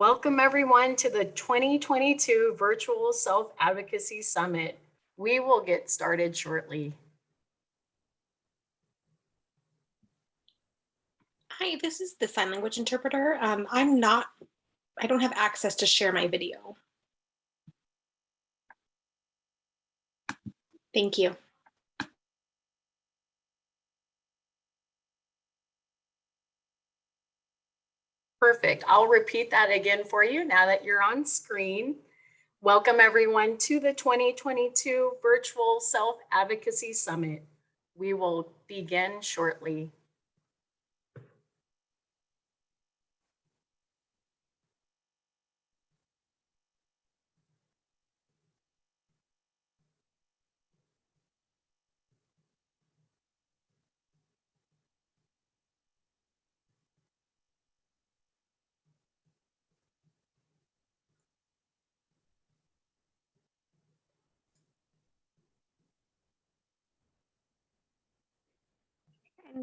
Welcome everyone to the 2022 Virtual Self-Advocacy Summit. We will get started shortly. Hi, this is the sign language interpreter. I don't have access to share my video. Thank you. Perfect. I'll repeat that again for you now that you're on screen. Welcome everyone to the 2022 Virtual Self-Advocacy Summit. We will begin shortly.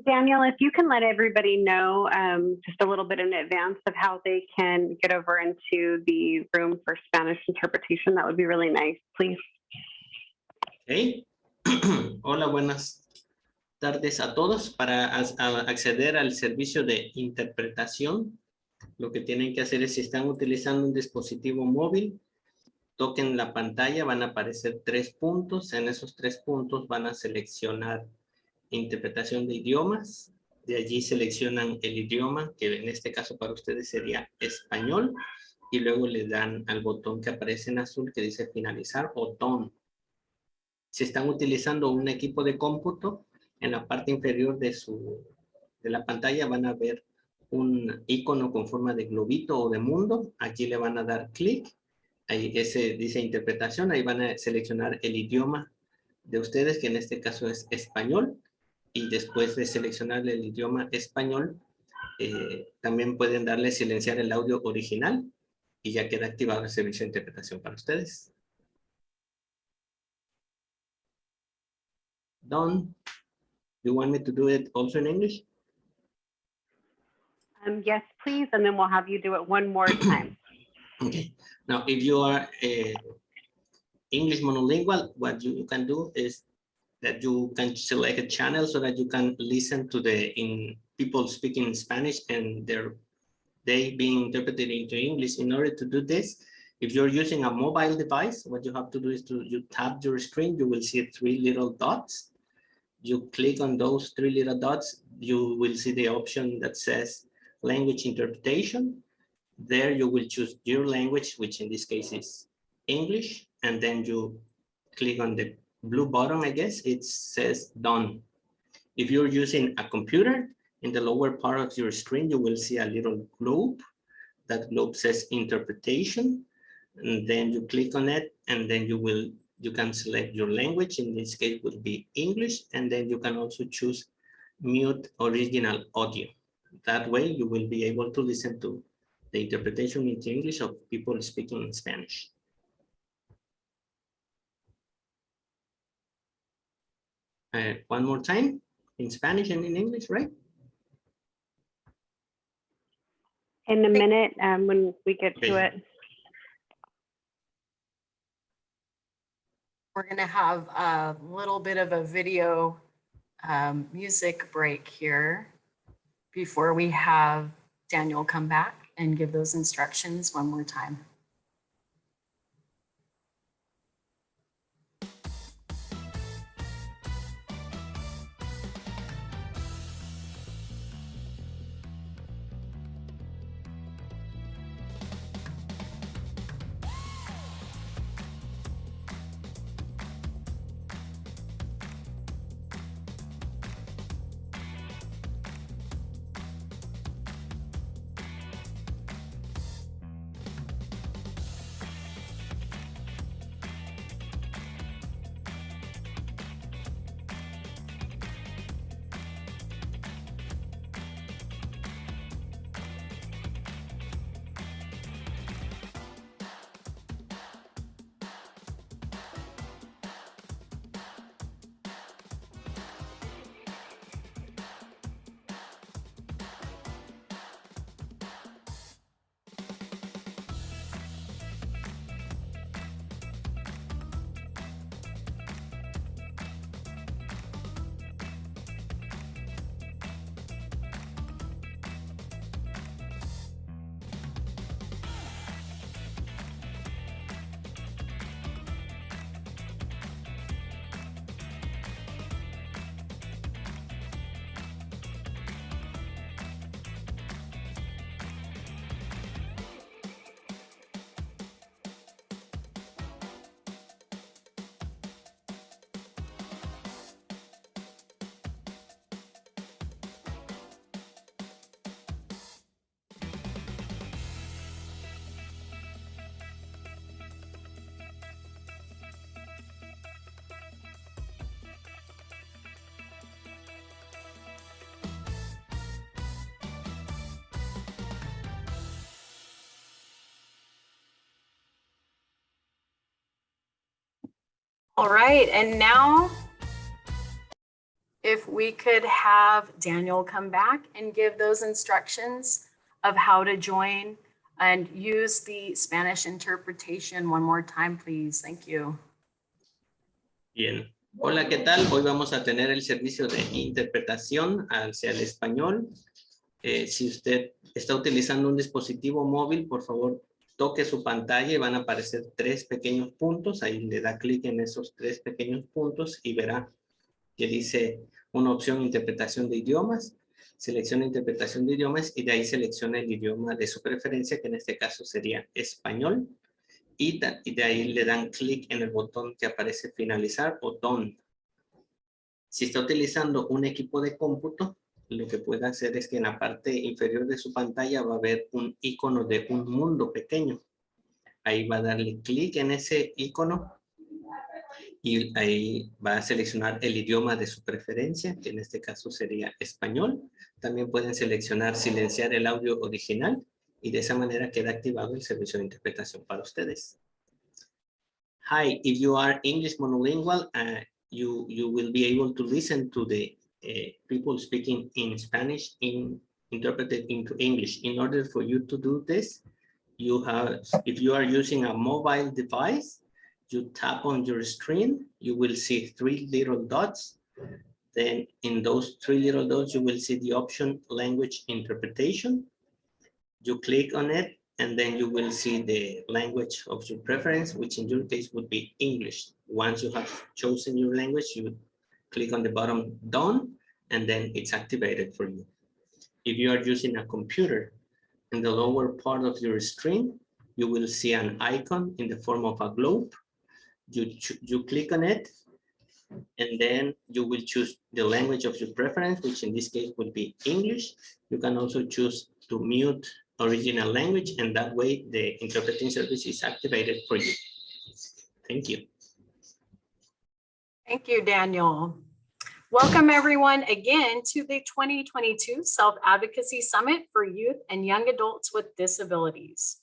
Daniel, if you can let everybody know just a little bit in advance of how they can get over into the room for Spanish interpretation, that would be really nice, please. Okay. Hola, buenas tardes a todos. Para acceder al servicio de interpretación, lo que tienen que hacer es, si están utilizando un dispositivo móvil, toquen la pantalla, van a aparecer 3 puntos. En esos 3 puntos van a seleccionar interpretación de idiomas. De allí seleccionan el idioma, que en este caso para ustedes sería español, y luego le dan al botón que aparece en azul que dice finalizar o done. Si están utilizando un equipo de cómputo, en la parte inferior de la pantalla van a ver un icono con forma de globito o de mundo. Allí le van a dar clic. Ahí ese dice interpretación. Ahí van a seleccionar el idioma de ustedes, que en este caso es español. Y después de seleccionar el idioma español, también pueden darle silenciar el audio original y ya queda activado el servicio de interpretación para ustedes. Done. You want me to do it also in English? Yes, please, and then we'll have you do it one more time. Okay. Now, if you are English monolingual, what you can do is that you can select a channel so that you can listen to people speaking Spanish and they being interpreted into English. In order to do this, if you're using a mobile device, what you have to do is you tap your screen, you will see 3 little dots. You click on those 3 little dots, you will see the option that says language interpretation. There you will choose your language, which in this case is English, and then you click on the blue button, I guess, it says done. If you're using a computer, in the lower part of your screen, you will see a little globe. That globe says interpretation, and then you click on it, and then you can select your language. In this case, would be English, and then you can also choose mute original audio. That way, you will be able to listen to the interpretation into English of people speaking Spanish. One more time, in Spanish and in English, right? In a minute, when we get to it. We're going to have a little bit of a video music break here before we have Daniel come back and give those instructions one more time. All right, and now if we could have Daniel come back and give those instructions of how to join and use the Spanish interpretation one more time, please. Thank you. Bien. Hola, ¿qué tal? Hoy vamos a tener el servicio de interpretación hacia el español. Si usted está utilizando un dispositivo móvil, por favor, toque su pantalla y van a aparecer 3 pequeños puntos. Ahí le da clic en esos 3 pequeños puntos y verá que dice una opción interpretación de idiomas. Selecciona interpretación de idiomas y de ahí selecciona el idioma de su preferencia, que en este caso sería español. Y de ahí le dan clic en el botón que aparece finalizar o done. Si está utilizando un equipo de cómputo, lo que puede hacer es que en la parte inferior de su pantalla va a haber un icono de un mundo pequeño. Ahí va a darle clic en ese icono y ahí va a seleccionar el idioma de su preferencia, que en este caso sería español. También pueden seleccionar silenciar el audio original y de esa manera queda activado el servicio de interpretación para ustedes. Hi, if you are English monolingual, you will be able to listen to the people speaking in Spanish interpreted into English. In order for you to do this, if you are using a mobile device, you tap on your screen, you will see 3 little dots. Then in those 3 little dots, you will see the option language interpretation. You click on it, and then you will see the language of your preference, which in your case would be English. Once you have chosen your language, you click on the bottom done, and then it's activated for you. If you are using a computer, in the lower part of your screen, you will see an icon in the form of a globe. You click on it, and then you will choose the language of your preference, which in this case would be English. You can also choose to mute original language, and that way the interpreting service is activated for you. Thank you. Thank you, Daniel. Welcome everyone again to the 2022 Self-Advocacy Summit for Youth and Young Adults with Disabilities.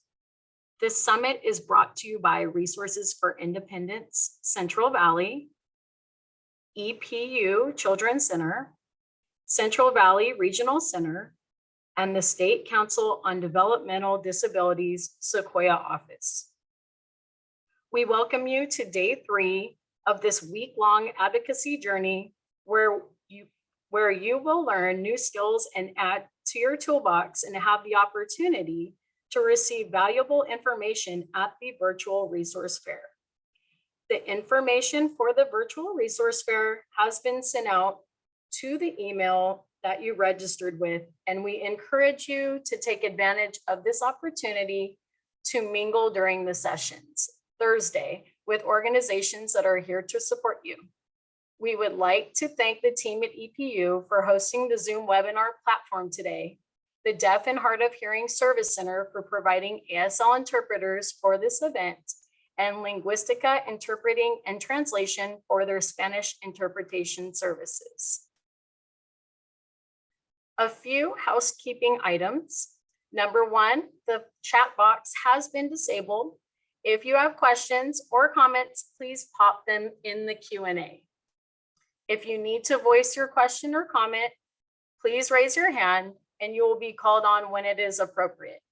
This summit is brought to you by Resources for Independence Central Valley, EPU Childrens Center, Central Valley Regional Center, and the State Council on Developmental Disabilities Sequoia office. We welcome you to day 3 of this week-long advocacy journey where you will learn new skills and add to your toolbox and have the opportunity to receive valuable information at the virtual resource fair. The information for the virtual resource fair has been sent out to the email that you registered with, and we encourage you to take advantage of this opportunity to mingle during the sessions Thursday with organizations that are here to support you. We would like to thank the team at EPU for hosting the Zoom webinar platform today, the Deaf and Hard of Hearing Service Center for providing ASL interpreters for this event, and Linguistica Interpreting and Translation for their Spanish interpretation services. A few housekeeping items. Number 1, the chat box has been disabled. If you have questions or comments, please pop them in the Q&A. If you need to voice your question or comment, please raise your hand and you will be called on when it is appropriate.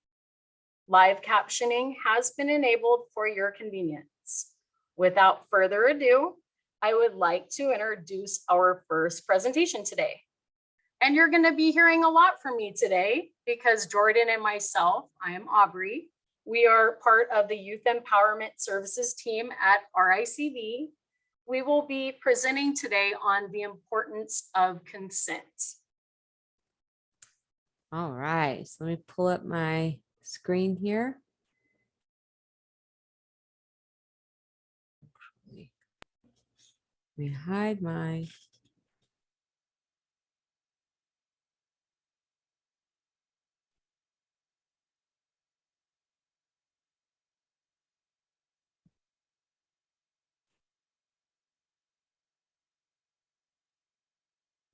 Live captioning has been enabled for your convenience. Without further ado, I would like to introduce our first presentation today. And you're going to be hearing a lot from me today because Jordan and myself, I am Aubrey, we are part of the Youth Empowerment Services team at RICD. We will be presenting today on the importance of consent. All right, so let me pull up my screen here. Let me hide my.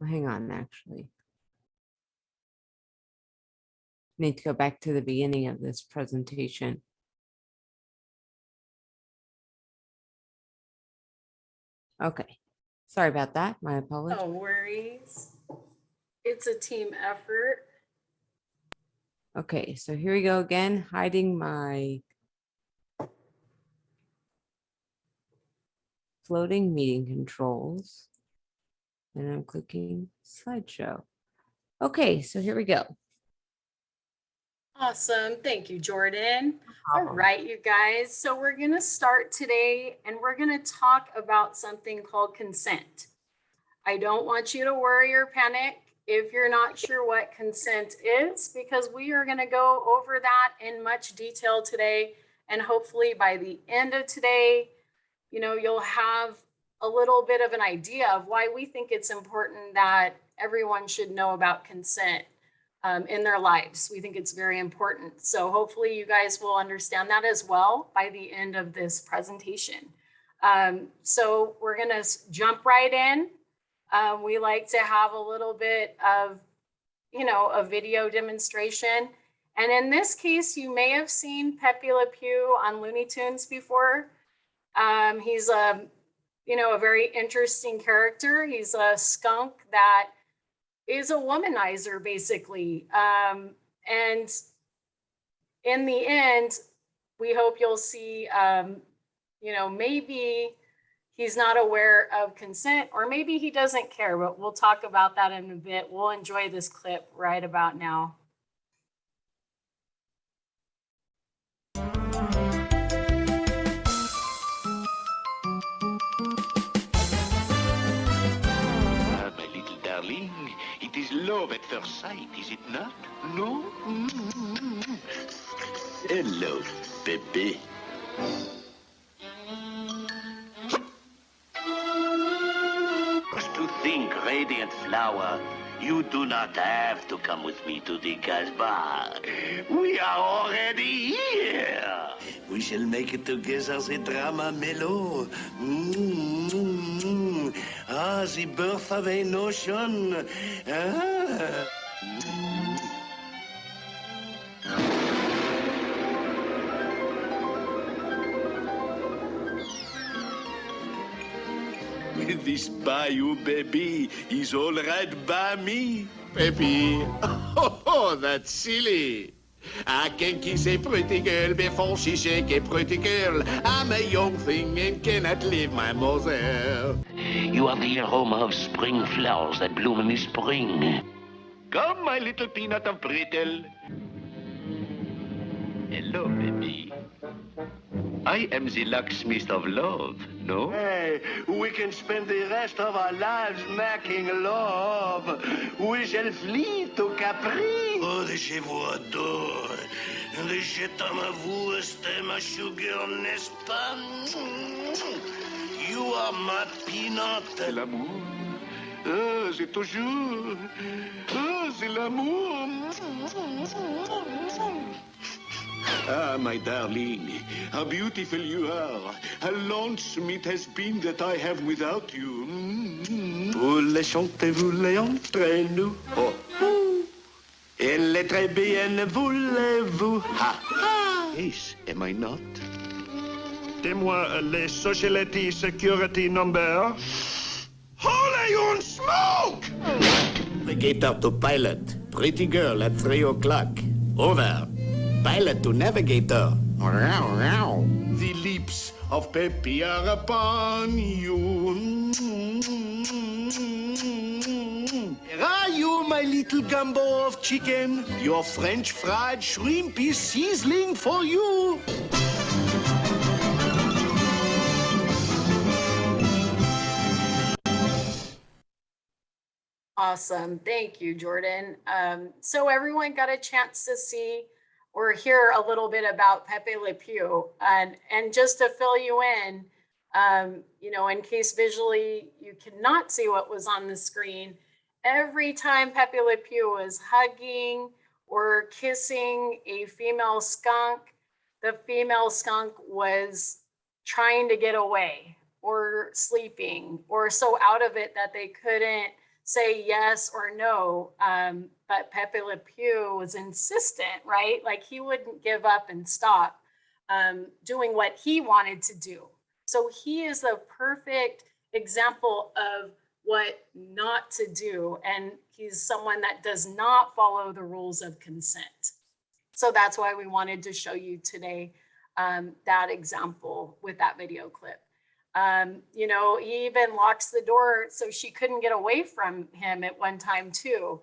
Hang on, actually. Need to go back to the beginning of this presentation. Okay. Sorry about that. My apologies. No worries. It's a team effort. Okay, so here we go again, hiding my floating meeting controls. And I'm clicking slideshow. Okay, so here we go. Awesome. Thank you, Jordan. All problem. right, you guys. So we're going to start today and we're going to talk about something called consent. I don't want you to worry or panic if you're not sure what consent is, because we are going to go over that in much detail today. And hopefully by the end of today, you'll have a little bit of an idea of why we think it's important that everyone should know about consent in their lives. We think it's very important. So hopefully you guys will understand that as well by the end of this presentation. So we're going to jump right in. We like to have a little bit of, a video demonstration. And in this case, you may have seen Pepe Le Pew on Looney Tunes before. He's a very interesting character. He's a skunk that is a womanizer, basically. And in the end, we hope you'll see, maybe he's not aware of consent, or maybe he doesn't care, but we'll talk about that in a bit. We'll enjoy this clip right about now. My little darling, it is love at first sight, is it not? No? Hello, Pepe. Just to think, radiant flower, you do not have to come with me to the Casbah. We are already here. We shall make it together the drama mellow. Ah, the birth of a notion. Ah. This bayou baby is all right by me. Baby. Oh, that's silly. I can kiss a pretty girl before she shake a pretty girl. I'm a young thing and cannot leave my mother. You are the aroma of spring flowers that bloom in the spring. Come, my little peanut of brittle. Hello, baby. I am the locksmith of love, no? Hey, we can spend the rest of our lives making love. We shall flee to Capri. Oh, laissez-vous adore. Je t'aime à vous, c'est ma sugar, n'est-ce pas? You are my peanut. C'est l'amour. Ah, c'est toujours. Ah, c'est l'amour. Ah, my darling, how beautiful you are. How lonesome it has been that I have without you. Voulez chanter, voulez entre nous. Oh, oh. Elle est très bien, voulez-vous? Ha, ha. Yes, am I not? Dis-moi les Sociality security number. Holy on smoke! The gate out to pilot. Pretty girl at 3 o'clock. Over. Pilot to navigator. The lips of Pepe are upon you. Here are you, my little gumbo of chicken. Your French fried shrimp is sizzling for you. Awesome. Thank you, Jordan. So everyone got a chance to see or hear a little bit about Pepe Le Pew. And just to fill you in, in case visually you cannot see what was on the screen, every time Pepe Le Pew was hugging or kissing a female skunk, the female skunk was trying to get away or sleeping or so out of it that they couldn't say yes or no. But Pepe Le Pew was insistent, right? Like he wouldn't give up and stop doing what he wanted to do. So he is the perfect example of what not to do. And he's someone that does not follow the rules of consent. So that's why we wanted to show you today that example with that video clip. You know, he even locks the door so she couldn't get away from him at one time too.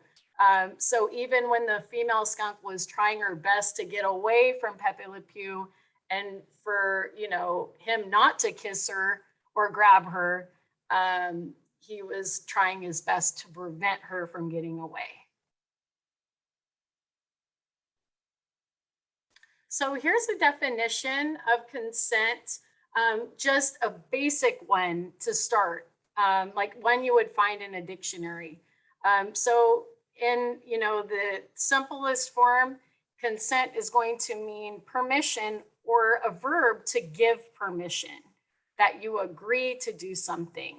So even when the female skunk was trying her best to get away from Pepe Le Pew and for, you know, him not to kiss her or grab her, he was trying his best to prevent her from getting away. So here's a definition of consent, just a basic one to start, like one you would find in a dictionary. So in, you know, the simplest form, consent is going to mean permission or a verb to give permission, that you agree to do something.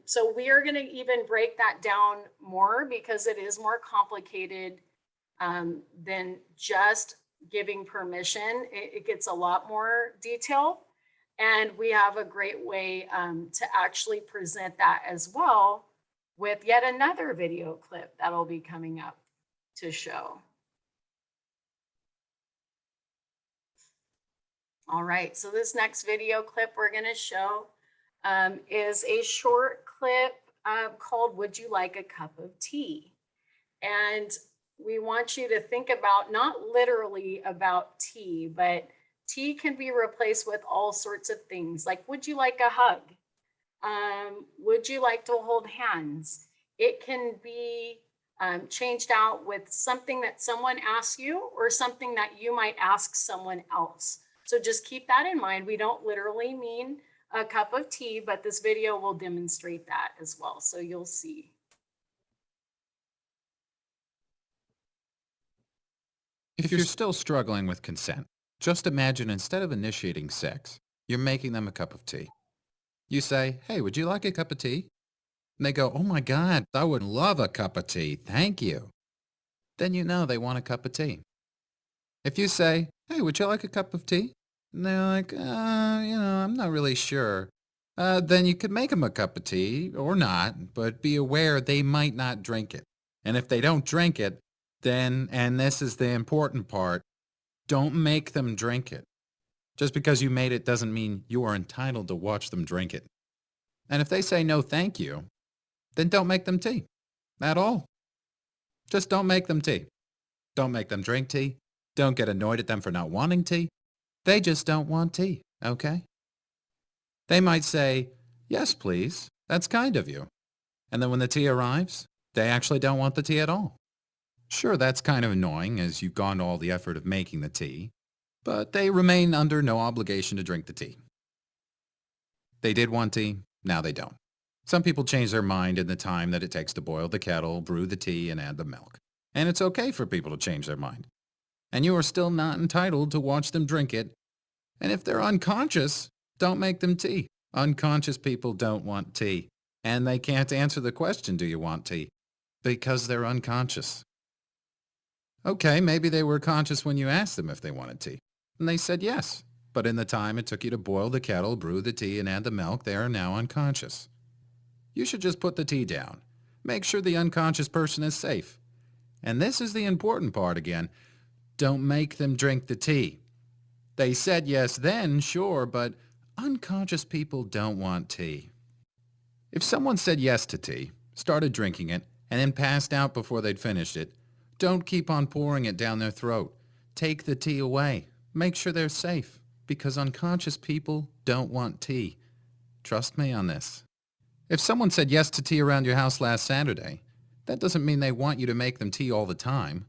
So we are going to even break that down more because it is more complicated than just giving permission. It gets a lot more detail. And we have a great way to actually present that as well with yet another video clip that'll be coming up to show. All right, so this next video clip we're going to show is a short clip called "Would You Like a Cup of Tea?" And we want you to think about, not literally about tea, but tea can be replaced with all sorts of things, like would you like a hug? Would you like to hold hands? It can be changed out with something that someone asks you or something that you might ask someone else. So just keep that in mind. We don't literally mean a cup of tea, but this video will demonstrate that as well. So you'll see. If you're still struggling with consent, just imagine instead of initiating sex, you're making them a cup of tea. You say, "Hey, would you like a cup of tea?" And they go, "Oh my God, I would love a cup of tea. Thank you." Then you know they want a cup of tea. If you say, "Hey, would you like a cup of tea?" And they're like, I'm not really sure. Then you could make them a cup of tea or not, but be aware they might not drink it. And if they don't drink it, then, and this is the important part, don't make them drink it. Just because you made it doesn't mean you are entitled to watch them drink it. And if they say no thank you, then don't make them tea at all. Just don't make them tea. Don't make them drink tea. Don't get annoyed at them for not wanting tea. They just don't want tea, okay? They might say, "Yes, please. That's kind of you." And then when the tea arrives, they actually don't want the tea at all. Sure, that's kind of annoying as you've gone to all the effort of making the tea, but they remain under no obligation to drink the tea. They did want tea, now they don't. Some people change their mind in the time that it takes to boil the kettle, brew the tea, and add the milk. And it's okay for people to change their mind. And you are still not entitled to watch them drink it. And if they're unconscious, don't make them tea. Unconscious people don't want tea. And they can't answer the question, "Do you want tea?" because they're unconscious. Okay, maybe they were conscious when you asked them if they wanted tea. And they said yes. But in the time it took you to boil the kettle, brew the tea, and add the milk, they are now unconscious. You should just put the tea down. Make sure the unconscious person is safe. And this is the important part again. Don't make them drink the tea. They said yes then, sure, but unconscious people don't want tea. If someone said yes to tea, started drinking it, and then passed out before they'd finished it, don't keep on pouring it down their throat. Take the tea away. Make sure they're safe, because unconscious people don't want tea. Trust me on this. If someone said yes to tea around your house last Saturday, that doesn't mean they want you to make them tea all the time.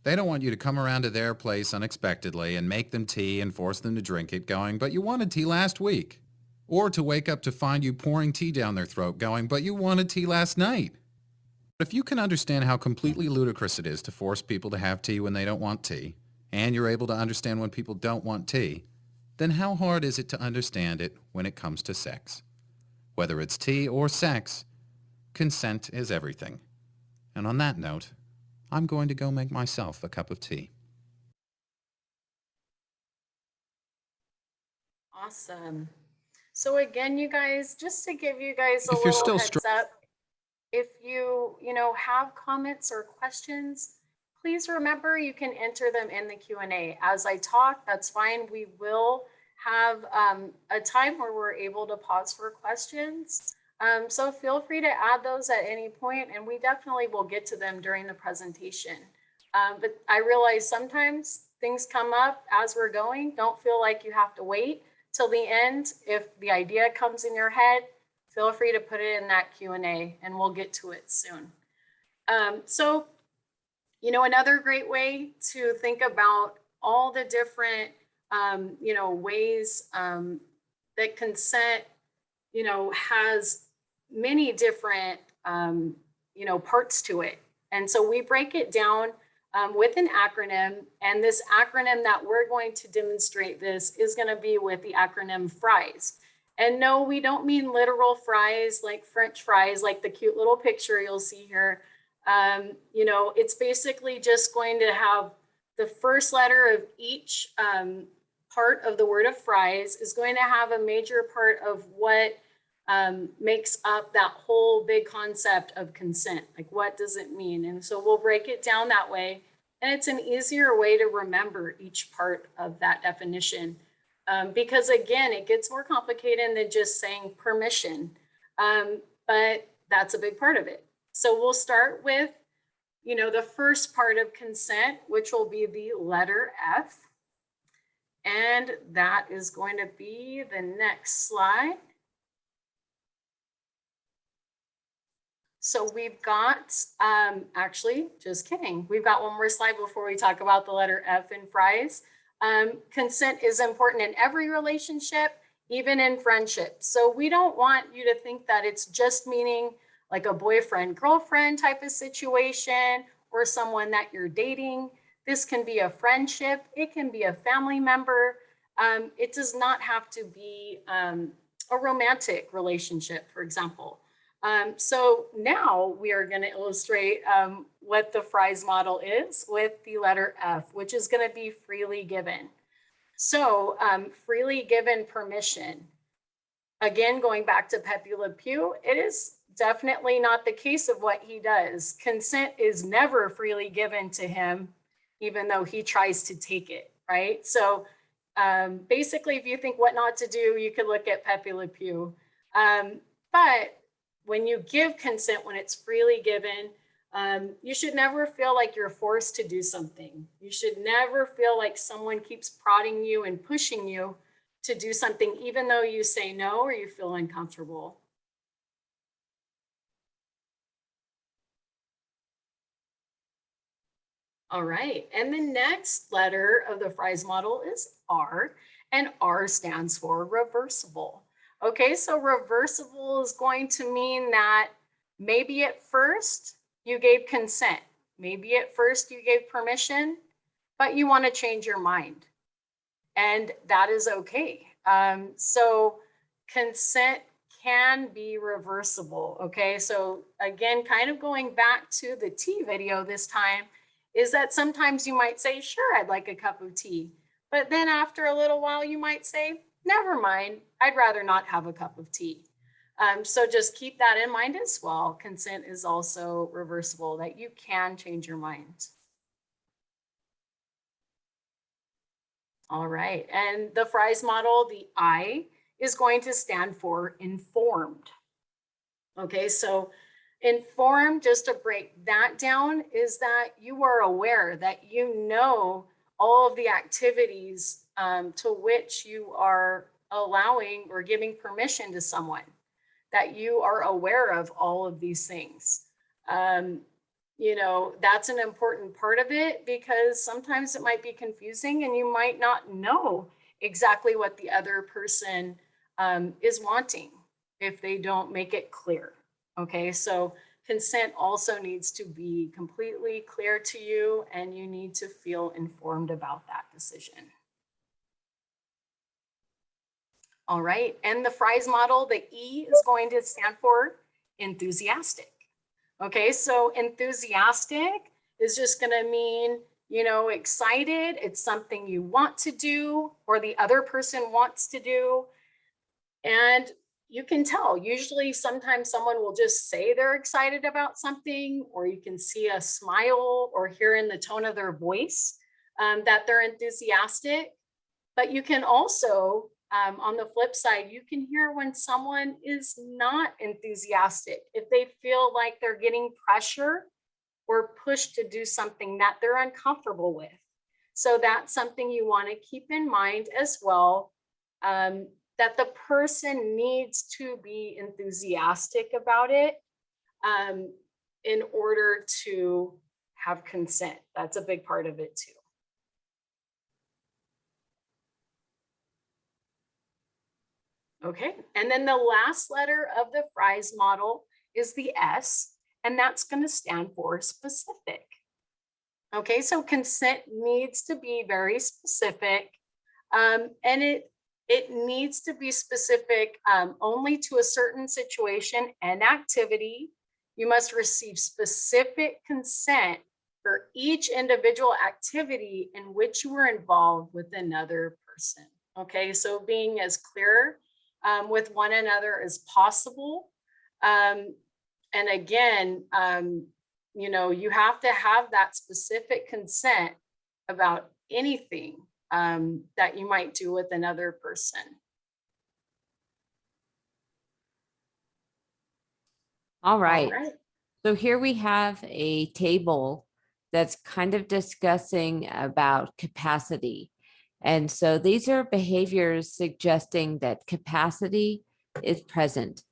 They don't want you to come around to their place unexpectedly and make them tea and force them to drink it going, "But you wanted tea last week." Or to wake up to find you pouring tea down their throat going, "But you wanted tea last night." If you can understand how completely ludicrous it is to force people to have tea when they don't want tea, and you're able to understand when people don't want tea, then how hard is it to understand it when it comes to sex? Whether it's tea or sex, consent is everything. And on that note, I'm going to go make myself a cup of tea. Awesome. So again, you guys, just to give you guys a If you're little still heads up, if you have comments or questions, please remember you can enter them in the Q&A. As I talk, that's fine. We will have a time where we're able to pause for questions. So feel free to add those at any point, and we definitely will get to them during the presentation. But I realize sometimes things come up as we're going. Don't feel like you have to wait till the end. If the idea comes in your head, feel free to put it in that Q&A and we'll get to it soon. So, another great way to think about all the different, ways that consent, has many different, parts to it. And so we break it down with an acronym, and this acronym that we're going to demonstrate this is going to be with the acronym FRIES. And no, we don't mean literal fries like French fries, like the cute little picture you'll see here. It's basically just going to have the first letter of each part of the word of fries is going to have a major part of what makes up that whole big concept of consent. Like, what does it mean? And so we'll break it down that way. And it's an easier way to remember each part of that definition. Because again, it gets more complicated than just saying permission. But that's a big part of it. So we'll start with, the first part of consent, which will be the letter F. And that is going to be the next slide. So we've got, actually, just kidding. We've got one more slide before we talk about the letter F in fries. Consent is important in every relationship, even in friendships. So we don't want you to think that it's just meaning like a boyfriend, girlfriend type of situation or someone that you're dating. This can be a friendship. It can be a family member. It does not have to be a romantic relationship, for example. So now we are going to illustrate what the fries model is with the letter F, which is going to be freely given. So freely given permission. Again, going back to Pepe Le Pew, it is definitely not the case of what he does. Consent is never freely given to him, even though he tries to take it, right? So basically, if you think what not to do, you could look at Pepe Le Pew. But when you give consent, when it's freely given, you should never feel like you're forced to do something. You should never feel like someone keeps prodding you and pushing you to do something, even though you say no or you feel uncomfortable. All right, and the next letter of the fries model is R, and R stands for reversible. Okay, so reversible is going to mean that maybe at first you gave consent, maybe at first you gave permission, but you want to change your mind. And that is okay. So consent can be reversible. Okay, so again, kind of going back to the tea video this time, is that sometimes you might say, sure, I'd like a cup of tea. But then after a little while, you might say, never mind, I'd rather not have a cup of tea. So just keep that in mind as well. Consent is also reversible, that you can change your mind. All right, and the fries model, the I, is going to stand for informed. Okay, so informed, just to break that down, is that you are aware, that you know all of the activities to which you are allowing or giving permission to someone, that you are aware of all of these things. That's an important part of it, because sometimes it might be confusing and you might not know exactly what the other person is wanting if they don't make it clear. Okay, so consent also needs to be completely clear to you, and you need to feel informed about that decision. All right, and the fries model, the E is going to stand for enthusiastic. Okay, so enthusiastic is just going to mean, excited. It's something you want to do or the other person wants to do. And you can tell, usually sometimes someone will just say they're excited about something, or you can see a smile or hear in the tone of their voice that they're enthusiastic. But you can also, on the flip side, you can hear when someone is not enthusiastic, if they feel like they're getting pressure or pushed to do something that they're uncomfortable with. So that's something you want to keep in mind as well, that the person needs to be enthusiastic about it in order to have consent. That's a big part of it too. Okay, and then the last letter of the Fry's model is the S, and that's going to stand for specific. Okay, so consent needs to be very specific, and it needs to be specific only to a certain situation and activity. You must receive specific consent for each individual activity in which you were involved with another person. Okay, so being as clear with one another as possible. And again, you know, you have to have that specific consent about anything that you might do with another person. All right. All right. So here we have a table that's kind of discussing about capacity. And so these are behaviors suggesting that capacity is present.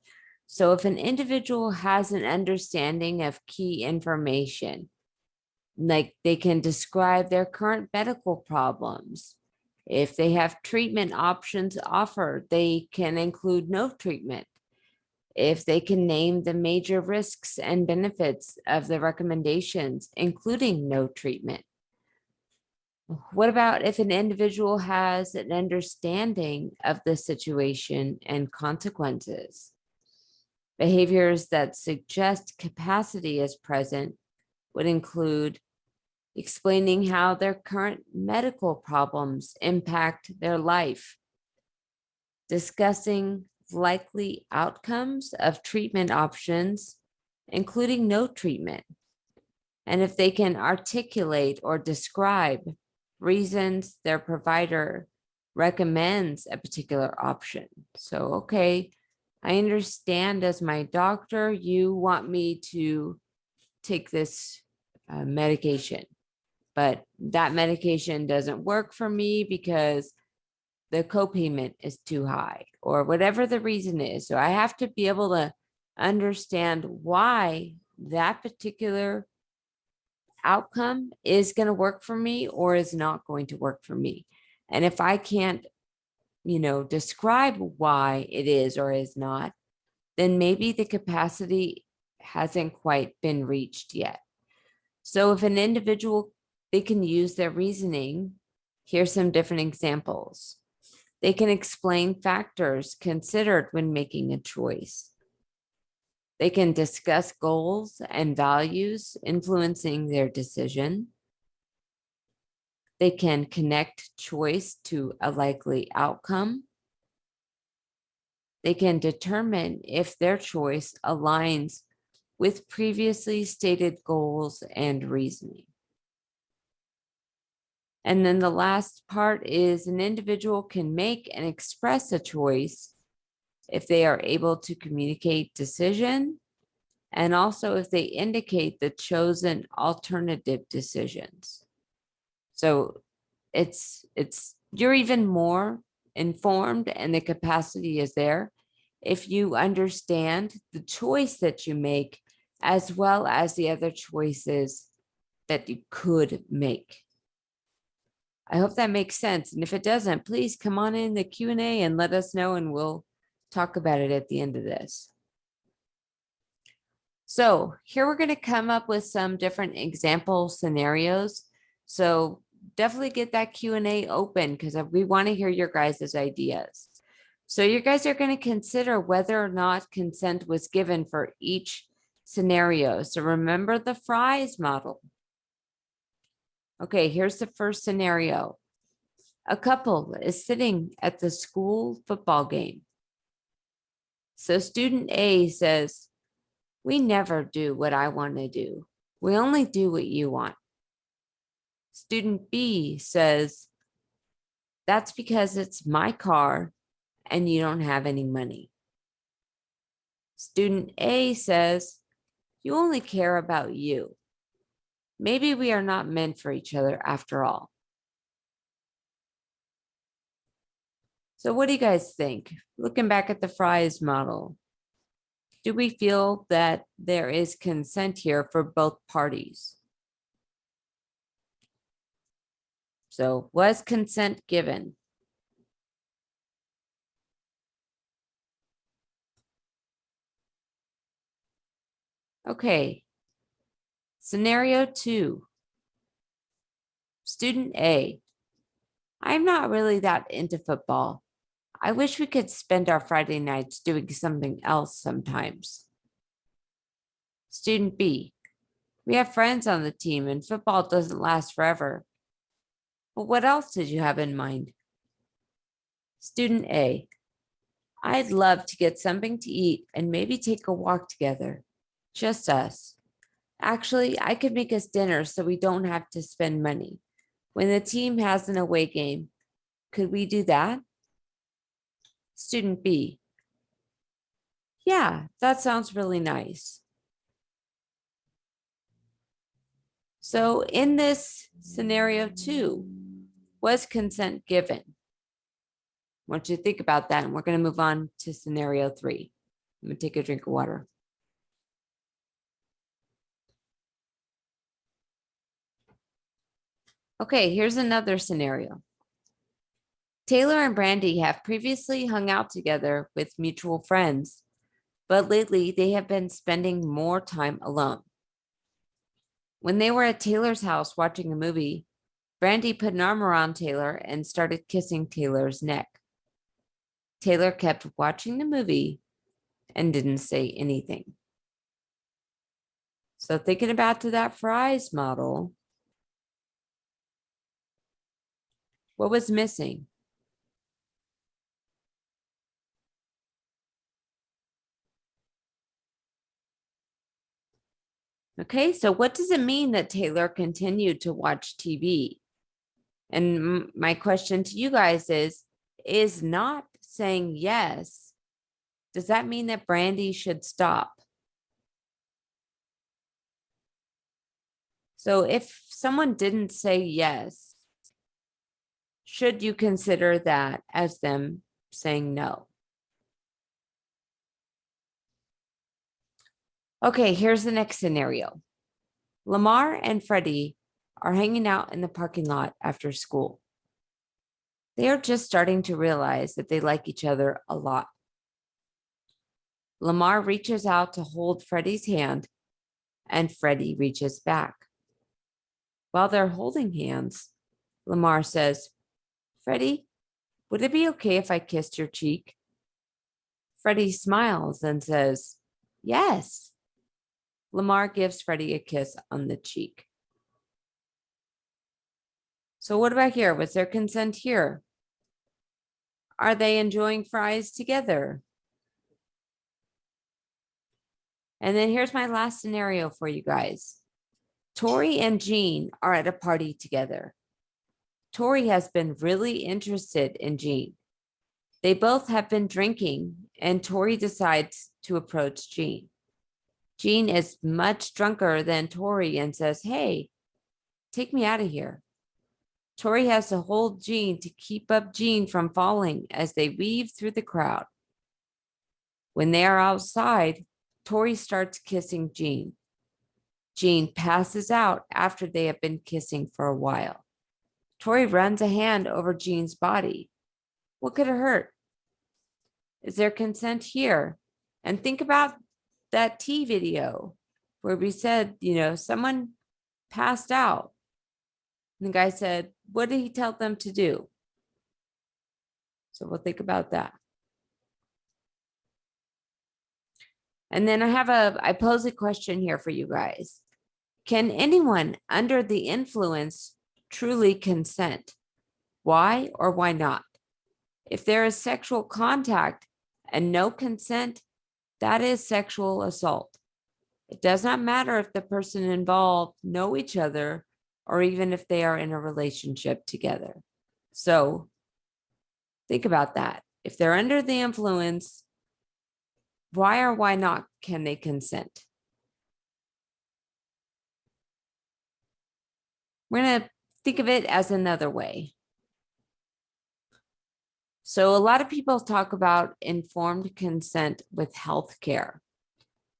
So if an individual has an understanding of key information, like they can describe their current medical problems, if they have treatment options offered, they can include no treatment. If they can name the major risks and benefits of the recommendations, including no treatment. What about if an individual has an understanding of the situation and consequences? Behaviors that suggest capacity is present would include explaining how their current medical problems impact their life, discussing likely outcomes of treatment options, including no treatment, and if they can articulate or describe reasons their provider recommends a particular option. So, okay, I understand as my doctor, you want me to take this medication, but that medication doesn't work for me because the copayment is too high, or whatever the reason is. So I have to be able to understand why that particular outcome is going to work for me or is not going to work for me. And if I can't, you know, describe why it is or is not, then maybe the capacity hasn't quite been reached yet. So if an individual, they can use their reasoning. Here's some different examples. They can explain factors considered when making a choice. They can discuss goals and values influencing their decision. They can connect choice to a likely outcome. They can determine if their choice aligns with previously stated goals and reasoning. And then the last part is an individual can make and express a choice if they are able to communicate decision, and also if they indicate the chosen alternative decisions. So it's you're even more informed and the capacity is there if you understand the choice that you make as well as the other choices that you could make. I hope that makes sense. And if it doesn't, please come on in the Q&A and let us know, and we'll talk about it at the end of this. So here we're going to come up with some different example scenarios. So definitely get that Q&A open because we want to hear your guys' ideas. So you guys are going to consider whether or not consent was given for each scenario. So remember the Fry's model. Okay, here's the first scenario. A couple is sitting at the school football game. So student A says, we never do what I want to do. We only do what you want. Student B says, that's because it's my car and you don't have any money. Student A says, you only care about you. Maybe we are not meant for each other after all. So what do you guys think? Looking back at the Fry's model, do we feel that there is consent here for both parties? So was consent given? Okay. Scenario 2. Student A, I'm not really that into football. I wish we could spend our Friday nights doing something else sometimes. Student B, we have friends on the team and football doesn't last forever. But what else did you have in mind? Student A, I'd love to get something to eat and maybe take a walk together. Just us. Actually, I could make us dinner so we don't have to spend money. When the team has an away game, could we do that? Student B, yeah, that sounds really nice. So in this scenario 2, was consent given? I want you to think about that, and we're going to move on to scenario 3. I'm going to take a drink of water. Okay, here's another scenario. Taylor and Brandy have previously hung out together with mutual friends, but lately they have been spending more time alone. When they were at Taylor's house watching a movie, Brandy put an arm around Taylor and started kissing Taylor's neck. Taylor kept watching the movie and didn't say anything. So thinking about that Fry's model, what was missing? Okay, so what does it mean that Taylor continued to watch TV? And my question to you guys is not saying yes, does that mean that Brandy should stop? So if someone didn't say yes, should you consider that as them saying no? Okay, here's the next scenario. Lamar and Freddie are hanging out in the parking lot after school. They are just starting to realize that they like each other a lot. Lamar reaches out to hold Freddie's hand, and Freddie reaches back. While they're holding hands, Lamar says, Freddie, would it be okay if I kissed your cheek? Freddie smiles and says, yes. Lamar gives Freddie a kiss on the cheek. So what about here? Was there consent here? Are they enjoying fries together? And then here's my last scenario for you guys. Tori and Jean are at a party together. Tori has been really interested in Jean. They both have been drinking, and Tori decides to approach Jean. Jean is much drunker than Tori and says, hey, take me out of here. Tori has to hold Jean to keep up Jean from falling as they weave through the crowd. When they are outside, Tori starts kissing Jean. Jean passes out after they have been kissing for a while. Tori runs a hand over Jean's body. What could it hurt? Is there consent here? And think about that T video where we said, someone passed out. And the guy said, what did he tell them to do? So we'll think about that. And then I pose a question here for you guys. Can anyone under the influence truly consent? Why or why not? If there is sexual contact and no consent, that is sexual assault. It does not matter if the person involved know each other or even if they are in a relationship together. So think about that. If they're under the influence, why or why not can they consent? We're going to think of it as another way. So a lot of people talk about informed consent with healthcare.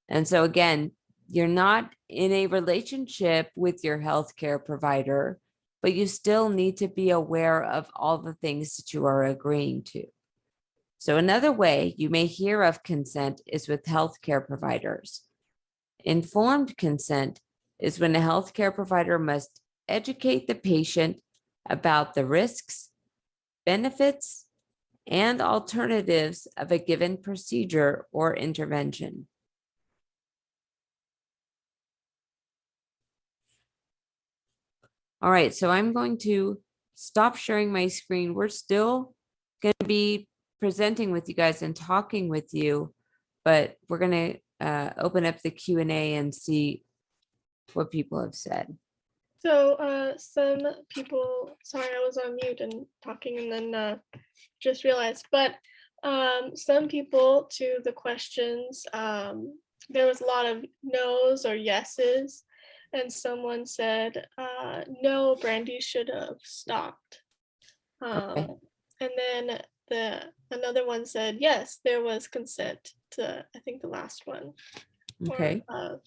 And so again, you're not in a relationship with your healthcare provider, but you still need to be aware of all the things that you are agreeing to. So another way you may hear of consent is with healthcare providers. Informed consent is when a healthcare provider must educate the patient about the risks, benefits, and alternatives of a given procedure or intervention. All right, so I'm going to stop sharing my screen. We're still going to be presenting with you guys and talking with you, but we're going to open up the Q&A and see what people have said. So some people, sorry, I was on mute and talking and then just realized, but some people to the questions, there was a lot of no's or yeses, and someone said, no, Brandy should have stopped. Okay. And then another one said, yes, there was consent to, I think the last one. Okay. Or,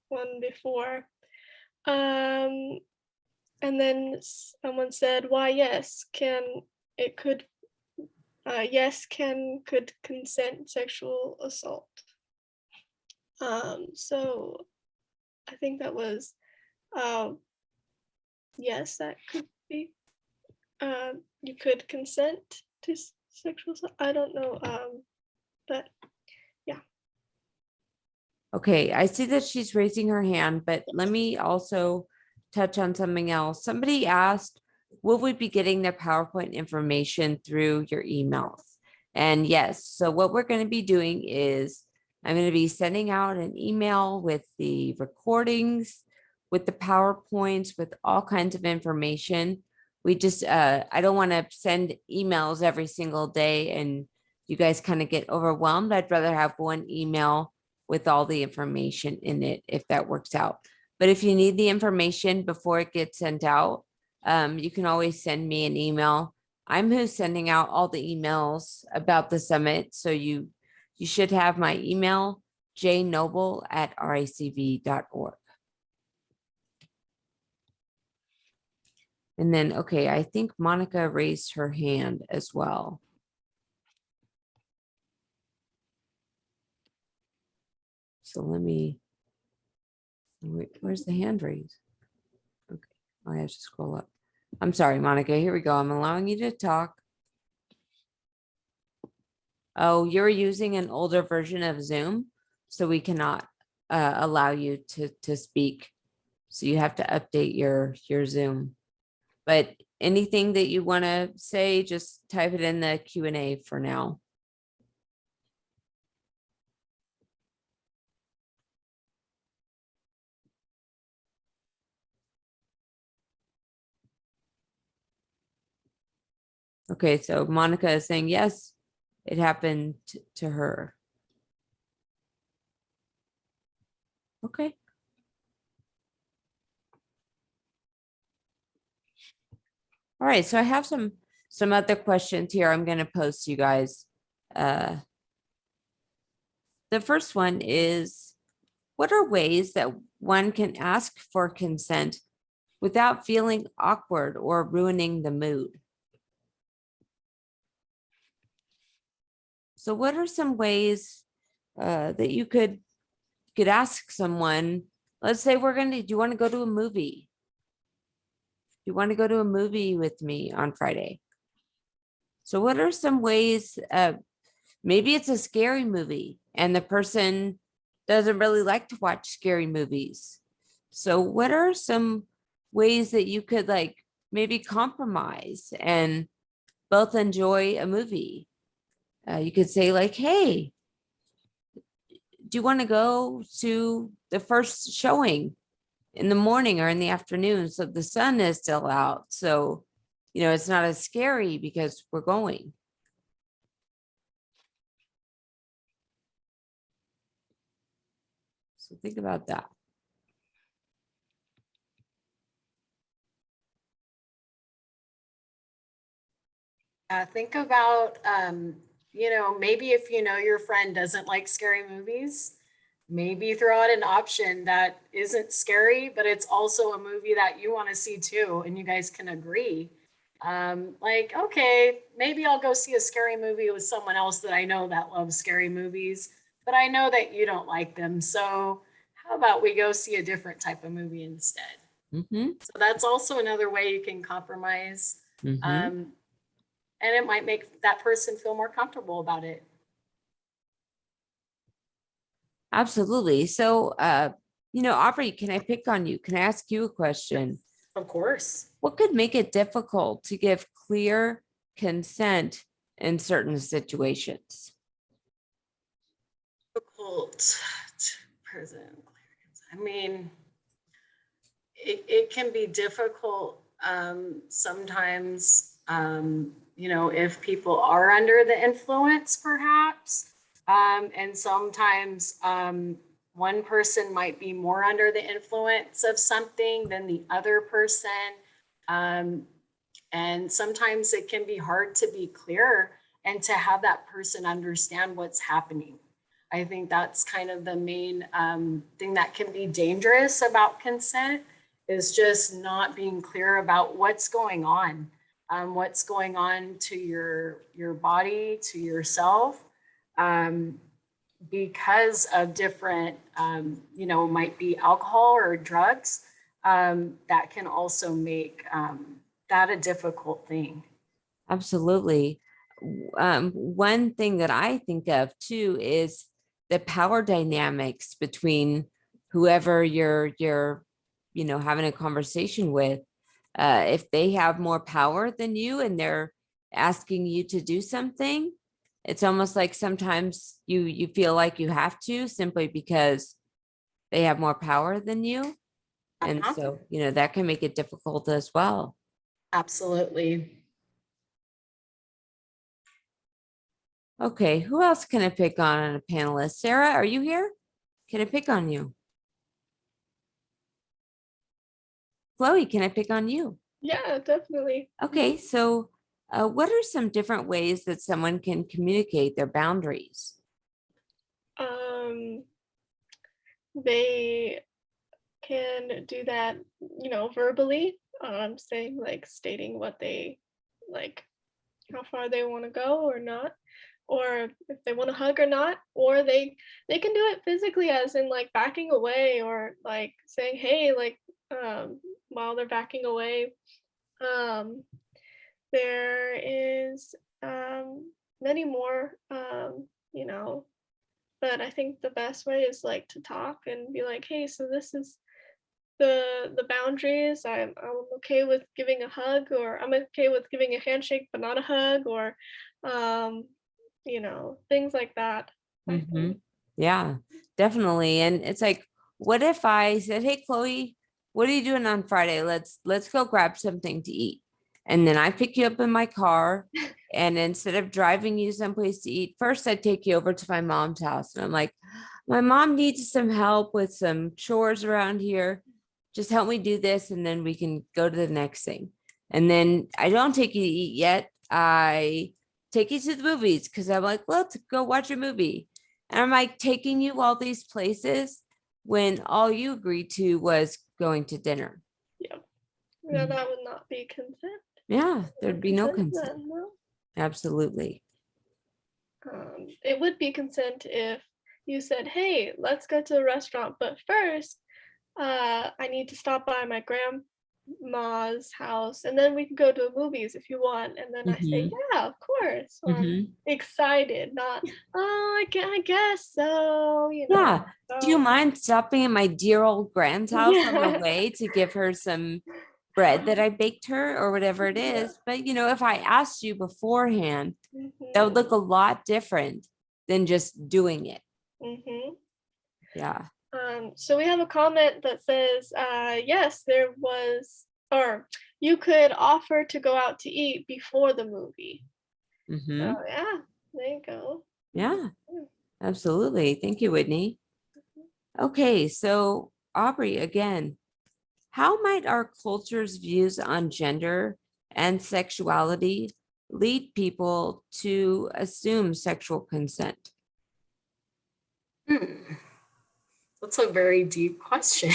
one before. And then someone said, why, yes, could consent sexual assault. So I think that was, yes, that could be, you could consent to sexual assault. I don't know, but yeah. Okay, I see that she's raising her hand, but let me also touch on something else. Somebody asked, will we be getting the PowerPoint information through your emails? And yes, so what we're going to be doing is I'm going to be sending out an email with the recordings, with the PowerPoints, with all kinds of information. We just, I don't want to send emails every single day and you guys kind of get overwhelmed. I'd rather have one email with all the information in it, if that works out. But if you need the information before it gets sent out, you can always send me an email. I'm who's sending out all the emails about the summit. So you should have my email, jnoble@ricv.org. And then, okay, I think Monica raised her hand as well. So let me, where's the hand raise? Okay, I have to scroll up. I'm sorry, Monica, here we go. I'm allowing you to talk. Oh, you're using an older version of Zoom, so we cannot allow you to speak. So you have to update your Zoom. But anything that you want to say, just type it in the Q&A for now. Okay, so Monica is saying, yes, it happened to her. Okay. All right, so I have some other questions here I'm going to post to you guys. The first one is, what are ways that one can ask for consent without feeling awkward or ruining the mood? So what are some ways that you could ask someone, let's say do you want to go to a movie? Do you want to go to a movie with me on Friday? So what are some ways, maybe it's a scary movie and the person doesn't really like to watch scary movies. So what are some ways that you could maybe compromise and both enjoy a movie? You could say hey, do you want to go to the first showing in the morning or in the afternoon? So the sun is still out. So, it's not as scary because we're going. So think about that. Think about, maybe if your friend doesn't like scary movies, maybe throw out an option that isn't scary, but it's also a movie that you want to see too, and you guys can agree. Like, okay, maybe I'll go see a scary movie with someone else that I know that loves scary movies, but I know that you don't like them. So how about we go see a different type of movie instead? So that's also another way you can compromise. And it might make that person feel more comfortable about it. Absolutely. So, Aubrey, can I pick on you? Can I ask you a question? Of course. What could make it difficult to give clear consent in certain situations? Difficult to present. I mean, it can be difficult sometimes, if people are under the influence, perhaps. And sometimes one person might be more under the influence of something than the other person. And sometimes it can be hard to be clear and to have that person understand what's happening. I think that's kind of the main thing that can be dangerous about consent, is just not being clear about what's going on to your body, to yourself, because of different, might be alcohol or drugs, that can also make that a difficult thing. Absolutely. One thing that I think of too is the power dynamics between whoever you're having a conversation with. If they have more power than you and they're asking you to do something, it's almost like sometimes you feel like you have to, simply because they have more power than you. And so, that can make it difficult as well. Absolutely. Okay, who else can I pick on a panelist? Sarah, are you here? Can I pick on you? Chloe, can I pick on you? Yeah, definitely. Okay, so what are some different ways that someone can communicate their boundaries? They can do that, verbally, stating what they like, how far they want to go or not, or if they want to hug or not, or they can do it physically, as in like backing away, or like saying, hey, like while they're backing away. There is many more, but I think the best way is like to talk and be like, hey, so this is the boundaries. I'm okay with giving a hug, or I'm okay with giving a handshake but not a hug, or things like that. Yeah, definitely. And it's like, what if I said, hey, Chloe, what are you doing on Friday? Let's go grab something to eat. And then I pick you up in my car, and instead of driving you someplace to eat, first I take you over to my mom's house. And I'm like, my mom needs some help with some chores around here. Just help me do this, and then we can go to the next thing. And then I don't take you to eat yet. I take you to the movies, because I'm like, let's go watch a movie. And I'm like taking you all these places when all you agreed to was going to dinner. Yeah. Yeah, that would not be consent. Yeah, there'd be no consent. Then, no. Absolutely. It would be consent if you said, hey, let's go to a restaurant, but first I need to stop by my grandma's house, and then we can go to movies if you want. And then I say, yeah, of course. Or I'm excited, not, oh, I guess so. Yeah. So. Do you mind stopping at my dear old grand's house on the way to give her some bread that I baked her, or whatever it is? But if I asked you beforehand, that would look a lot different than just doing it. Yeah. So we have a comment that says, yes, there was, or you could offer to go out to eat before the movie. Hmm. So yeah, there you go. Yeah, absolutely. Thank you, Whitney. Okay, so Aubrey, again, how might our culture's views on gender and sexuality lead people to assume sexual consent? That's a very deep question.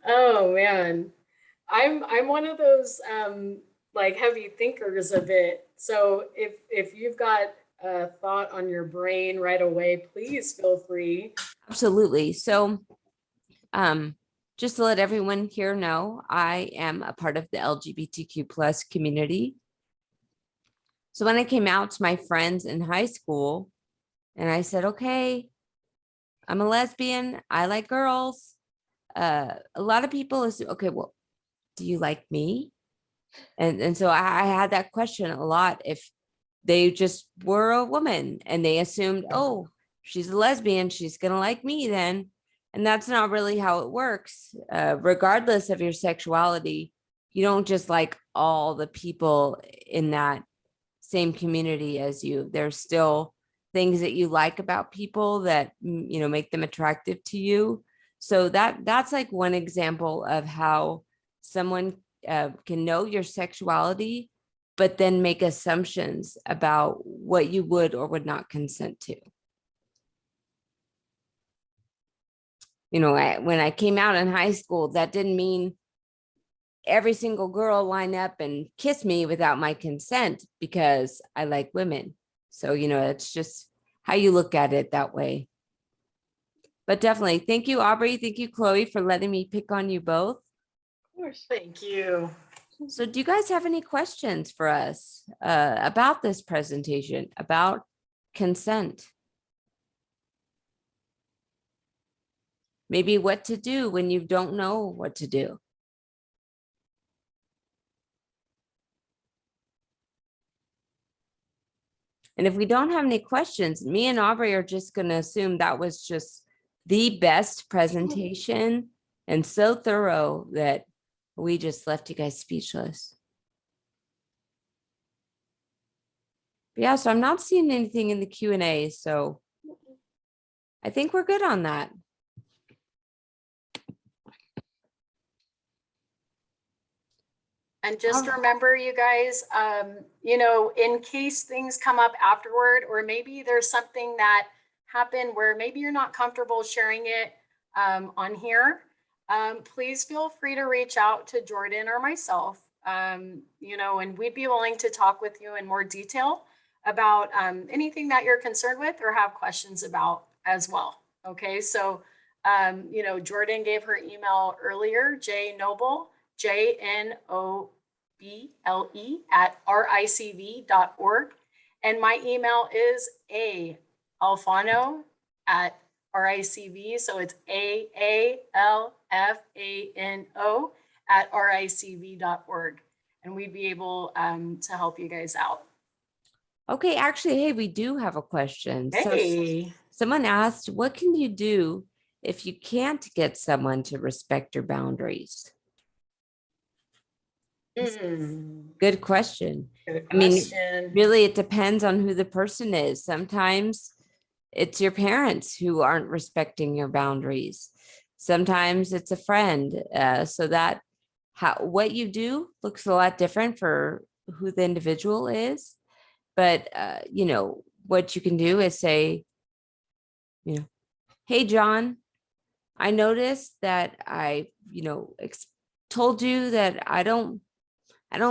Oh man, I'm one of those like heavy thinkers a bit. So if you've got a thought on your brain right away, please feel free. Absolutely. So, just to let everyone here know, I am a part of the LGBTQ plus community. So when I came out to my friends in high school and I said, okay, I'm a lesbian, I like girls. A lot of people assume, okay, well, do you like me? And so I had that question a lot. If they just were a woman and they assumed, oh, she's a lesbian, she's gonna like me then. And that's not really how it works. Regardless of your sexuality, you don't just like all the people in that same community as you. There's still things that you like about people that make them attractive to you. So that's like one example of how someone can know your sexuality, but then make assumptions about what you would or would not consent to. When I came out in high school, that didn't mean every single girl line up and kiss me without my consent because I like women. So, it's just how you look at it that way. But definitely, thank you, Aubrey. Thank you, Chloe, for letting me pick on you both. Of course. Thank you. So do you guys have any questions for us about this presentation, about consent? Maybe what to do when you don't know what to do. And if we don't have any questions, me and Aubrey are just going to assume that was just the best presentation and so thorough that we just left you guys speechless. But yeah, so I'm not seeing anything in the Q&A, so I think we're good on that. And just remember, you guys, in case things come up afterward, or maybe there's something that happened where maybe you're not comfortable sharing it on here, please feel free to reach out to Jordan or myself, and we'd be willing to talk with you in more detail about anything that you're concerned with or have questions about as well. Okay, so, Jordan gave her email earlier, jnoble, jnoble @ricv.org. And my email is aalfano@ricv. So it's aalfano@ricv.org. And we'd be able to help you guys out. Okay, actually, hey, we do have a question. Hey. So someone asked, what can you do if you can't get someone to respect your boundaries? Good question. Good question. I mean, really, it depends on who the person is. Sometimes it's your parents who aren't respecting your boundaries. Sometimes it's a friend. So that what you do looks a lot different for who the individual is. But, what you can do is say, hey, John, I noticed that I, told you that I don't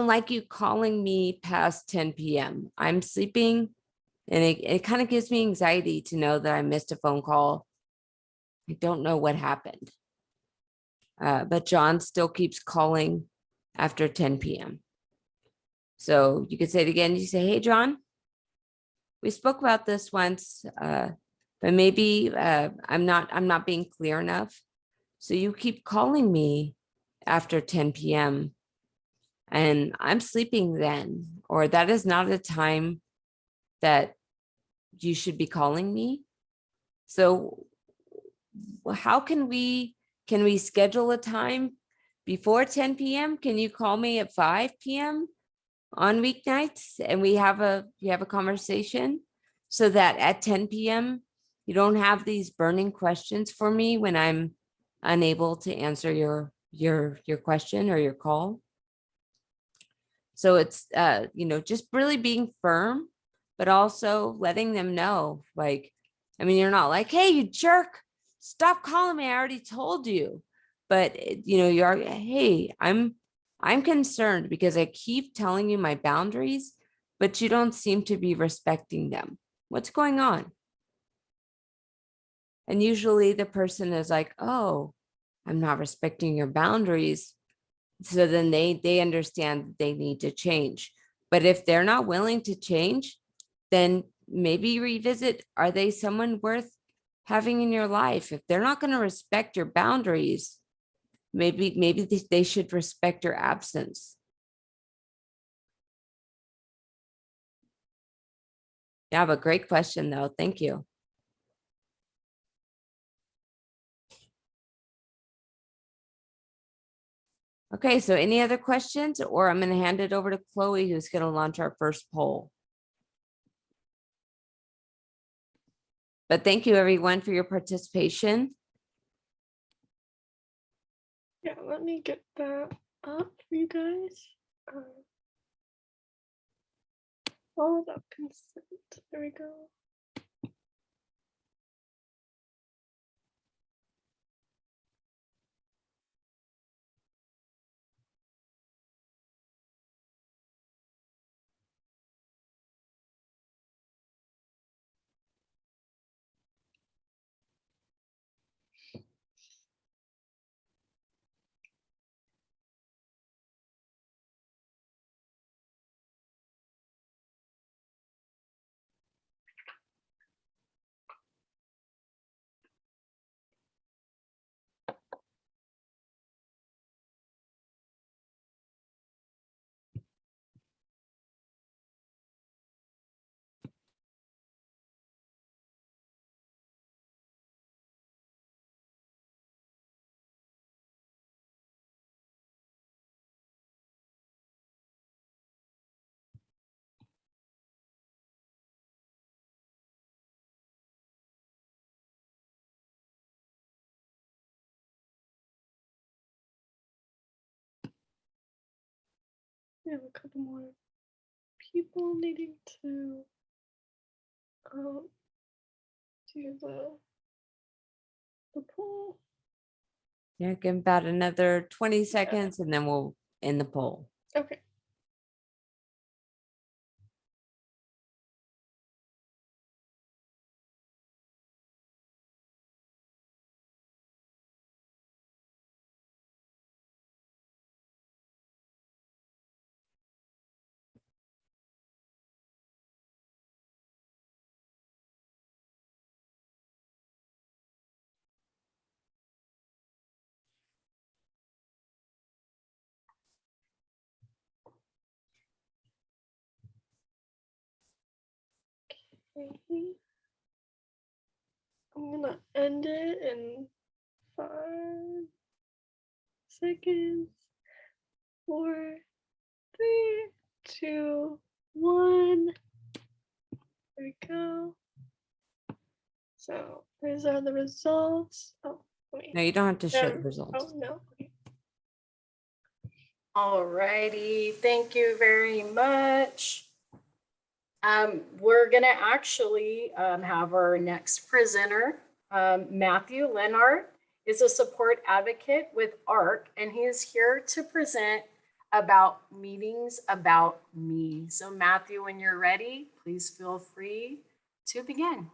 like you calling me past 10 p.m. I'm sleeping and it kind of gives me anxiety to know that I missed a phone call. I don't know what happened. But John still keeps calling after 10 p.m. So you could say it again. You say, hey, John, we spoke about this once, but maybe I'm not being clear enough. So you keep calling me after 10 p.m. and I'm sleeping then, or that is not a time that you should be calling me. So how can we schedule a time before 10 p.m.? Can you call me at 5 p.m. on weeknights and we have a conversation so that at 10 p.m. you don't have these burning questions for me when I'm unable to answer your question or your call? So it's just really being firm, but also letting them know, like, I mean, you're not like, hey, you jerk, stop calling me, I already told you. But you're, hey, I'm concerned because I keep telling you my boundaries, but you don't seem to be respecting them. What's going on? And usually the person is like, oh, I'm not respecting your boundaries. So then they understand they need to change. But if they're not willing to change, then maybe revisit, are they someone worth having in your life? If they're not going to respect your boundaries, maybe they should respect your absence. Yeah, but great question though. Thank you. Okay, so any other questions, or I'm going to hand it over to Chloe, who's going to launch our first poll. But thank you everyone for your participation. Yeah, let me get that up for you guys. All about consent. There we go. We have a couple more people needing to do the poll. Yeah, give about another 20 seconds and then we'll end the poll. Okay. Okay. I'm gonna end it in 5 seconds. 4, 3, 2, 1. There we go. So these are the results. Oh, wait. No, you don't have to show the Oh, results. no. Okay. All righty, thank you very much. We're gonna actually have our next presenter. Matthew Leonard is a support advocate with ARC, and he is here to present about meetings about me. So Matthew, when you're ready, please feel free to begin.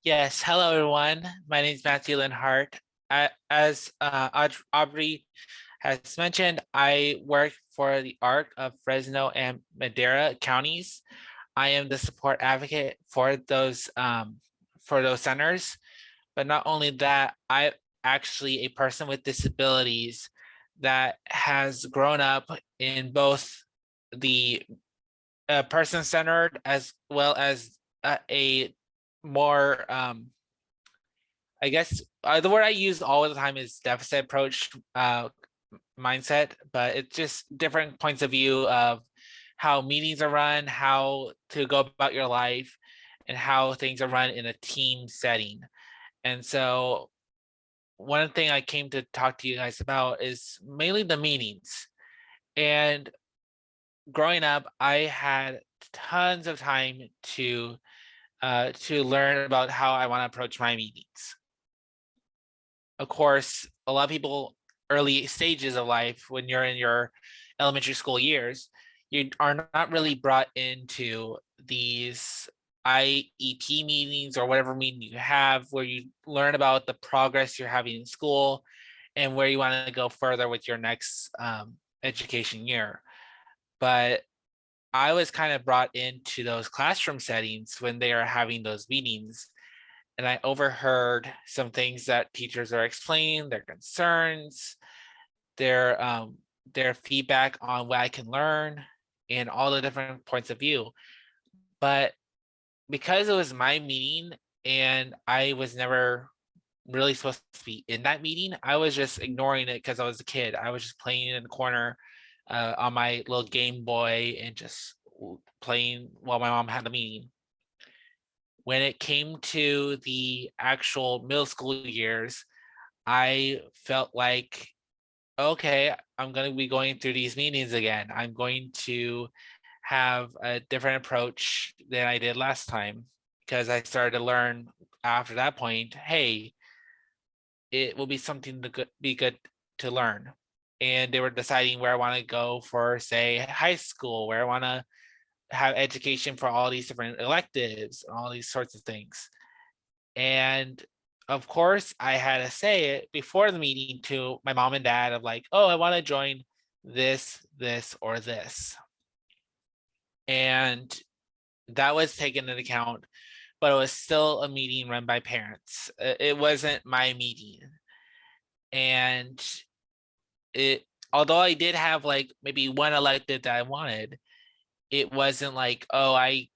Yes, hello everyone. My name is Matthew Lynn Hart. As Aubrey has mentioned, I work for the ARC of Fresno and Madera counties. I am the support advocate for those centers. But not only that, I'm actually a person with disabilities that has grown up in both the person-centered as well as a more, I guess the word I use all the time is deficit approach mindset, but it's just different points of view of how meetings are run, how to go about your life, and how things are run in a team setting. And so one thing I came to talk to you guys about is mainly the meetings. And growing up, I had tons of time to learn about how I want to approach my meetings. Of course, a lot of people early stages of life, when you're in your elementary school years, you are not really brought into these IEP meetings or whatever meeting you have, where you learn about the progress you're having in school and where you want to go further with your next education year. But I was kind of brought into those classroom settings when they are having those meetings, and I overheard some things that teachers are explaining, their concerns, their feedback on what I can learn, and all the different points of view. But because it was my meeting and I was never really supposed to be in that meeting, I was just ignoring it because I was a kid. I was just playing in the corner on my little Game Boy and just playing while my mom had a meeting. When it came to the actual middle school years, I felt like, okay, I'm going to be going through these meetings again. I'm going to have a different approach than I did last time, because I started to learn after that point, hey, it will be something to be good to learn. And they were deciding where I want to go for, say, high school, where I want to have education for all these different electives and all these sorts of things. And of course, I had to say it before the meeting to my mom and dad of like, oh, I want to join this, or this. And that was taken into account, but it was still a meeting run by parents. It wasn't my meeting. And although I did have like maybe one elective that I wanted, it wasn't like, oh, I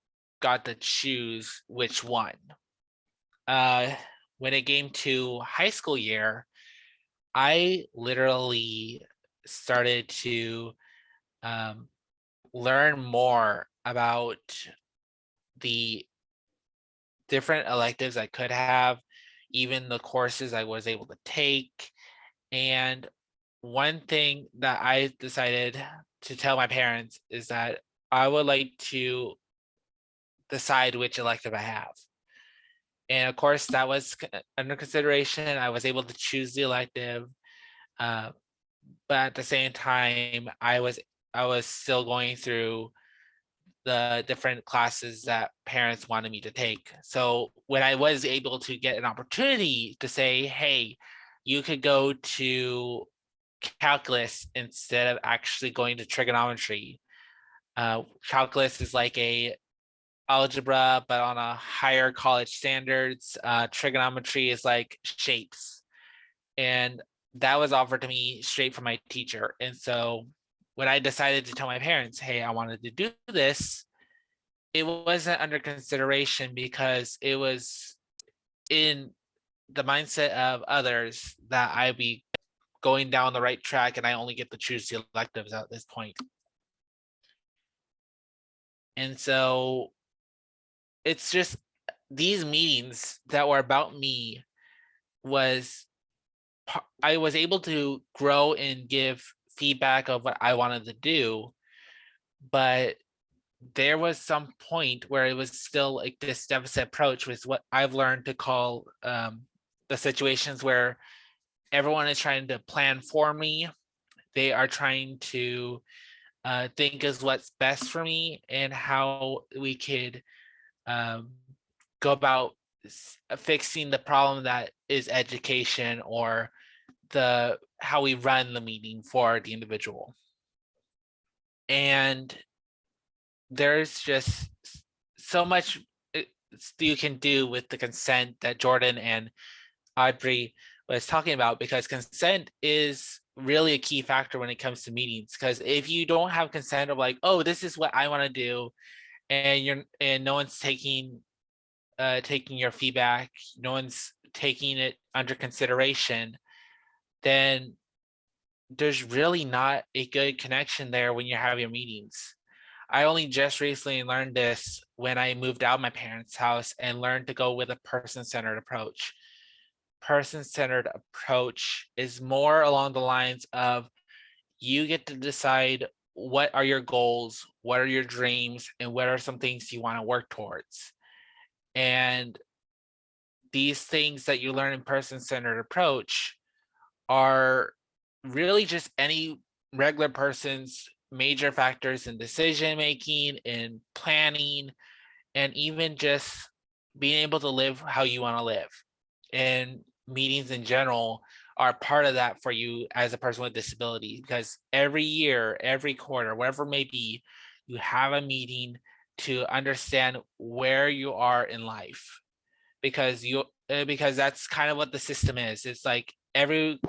got to choose which one. When it came to high school year, I literally started to learn more about the different electives I could have, even the courses I was able to take. And one thing that I decided to tell my parents is that I would like to decide which elective I have. And of course, that was under consideration. I was able to choose the elective, but at the same time, I was still going through the different classes that parents wanted me to take. So when I was able to get an opportunity to say, hey, you could go to calculus instead of actually going to trigonometry. Calculus is like a algebra, but on a higher college standards. Trigonometry is like shapes. And that was offered to me straight from my teacher. And so when I decided to tell my parents, hey, I wanted to do this, it wasn't under consideration because it was in the mindset of others that I'd be going down the right track and I only get to choose the electives at this point. And so it's just these meetings that were about me I was able to grow and give feedback of what I wanted to do, but there was some point where it was still like this deficit approach with what I've learned to call the situations where everyone is trying to plan for me. They are trying to think is what's best for me and how we could go about fixing the problem that is education or how we run the meeting for the individual. And there's just so much you can do with the consent that Jordan and Audrey was talking about, because consent is really a key factor when it comes to meetings. Because if you don't have consent of like, oh, this is what I want to do, and no one's taking taking your feedback, no one's taking it under consideration, then there's really not a good connection there when you're having meetings. I only just recently learned this when I moved out of my parents' house and learned to go with a person-centered approach. Person-centered approach is more along the lines of you get to decide what are your goals, what are your dreams, and what are some things you want to work towards. And these things that you learn in person-centered approach are really just any regular person's major factors in decision making, in planning, and even just being able to live how you want to live. And meetings in general are part of that for you as a person with disability, because every year, every quarter, whatever it may be, you have a meeting to understand where you are in life, because that's kind of what the system is. It's like every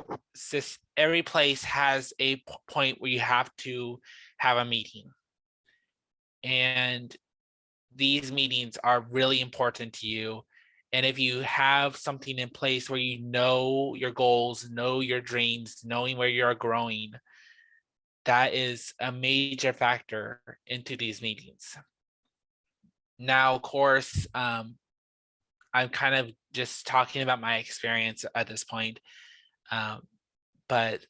place has a point where you have to have a meeting, and these meetings are really important to you. And if you have something in place where you know your goals, know your dreams, knowing where you're growing, that is a major factor into these meetings. Now, of course, I'm kind of just talking about my experience at this point, but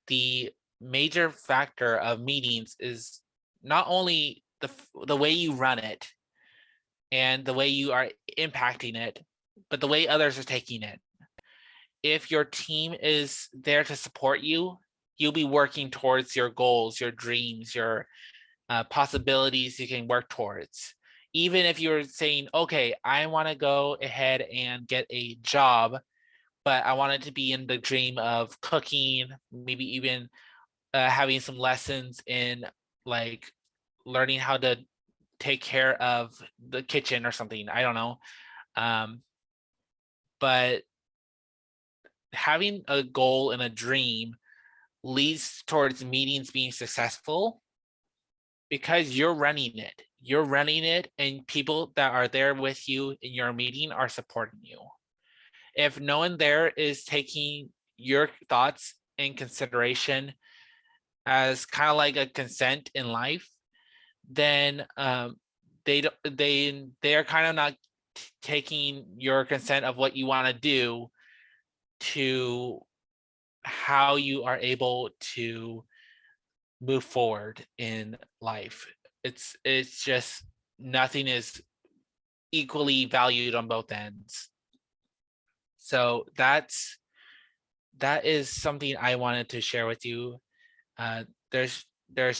the major factor of meetings is not only the way you run it and the way you are impacting it, but the way others are taking it. If your team is there to support you, you'll be working towards your goals, your dreams, your possibilities you can work towards. Even if you're saying, okay, I want to go ahead and get a job, but I want it to be in the dream of cooking, maybe even having some lessons in like learning how to take care of the kitchen or something. I don't know. But having a goal and a dream leads towards meetings being successful because you're running it. You're running it, and people that are there with you in your meeting are supporting you. If no one there is taking your thoughts in consideration as kind of like a consent in life, then they're kind of not taking your consent of what you want to do to how you are able to move forward in life. It's just nothing is equally valued on both ends. So that is something I wanted to share with you. There's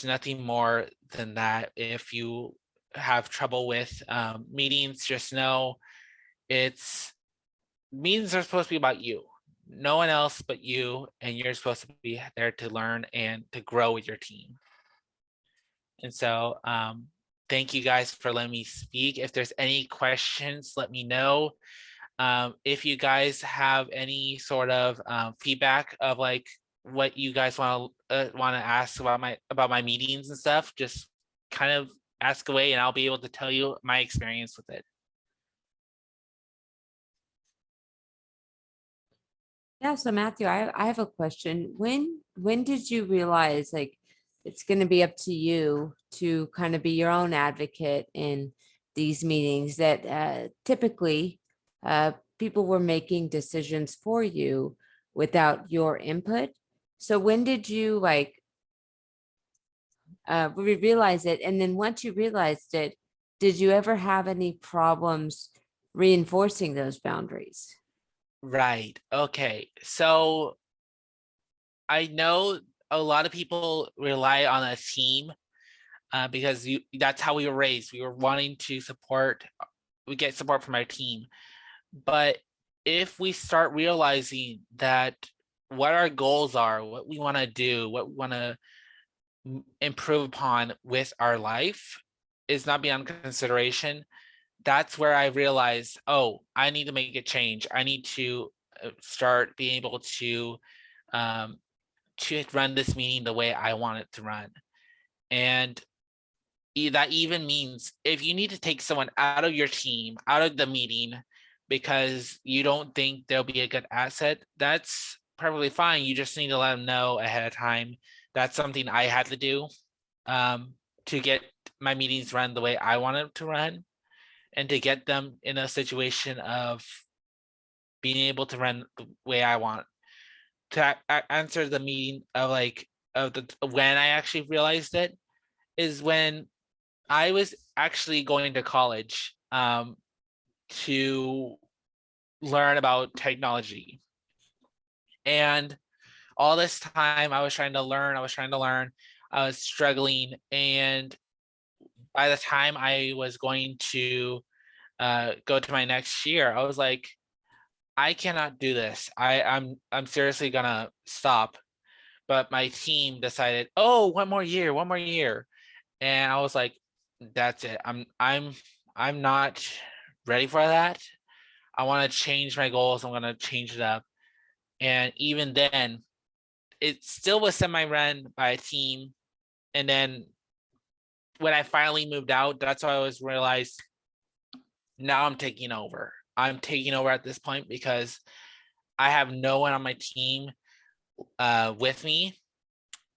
nothing more than that. If you have trouble with meetings, just know meetings are supposed to be about you, no one else but you, and you're supposed to be there to learn and to grow with your team. And so thank you guys for letting me speak. If there's any questions, let me know. If you guys have any sort of feedback of like what you guys want to ask about my meetings and stuff, just kind of ask away and I'll be able to tell you my experience with it. Yeah, so Matthew, I have a question. When did you realize like it's going to be up to you to kind of be your own advocate in these meetings, that typically people were making decisions for you without your input? So when did you like realize it? And then once you realized it, did you ever have any problems reinforcing those boundaries? Right. Okay. So I know a lot of people rely on a team because that's how we were raised. We were wanting to we get support from our team. But if we start realizing that what our goals are, what we want to do, what we want to improve upon with our life is not beyond consideration, that's where I realized, oh, I need to make a change. I need to start being able to run this meeting the way I want it to run. And that even means if you need to take someone out of your team, out of the meeting, because you don't think they'll be a good asset, that's perfectly fine. You just need to let them know ahead of time. That's something I had to do to get my meetings run the way I want them to run, and to get them in a situation of being able to run the way I want. To answer the meaning of when I actually realized it is when I was actually going to college to learn about technology. And all this time I was trying to learn, I was struggling. And by the time I was going to go to my next year, I was like, I cannot do this. I'm seriously gonna stop. But my team decided, oh, one more year. And I was like, that's it. I'm not ready for that. I want to change my goals. I'm gonna change it up. And even then, it still was semi-run by a team. And then when I finally moved out, that's why I was realized now I'm taking over. I'm taking over at this point because I have no one on my team with me.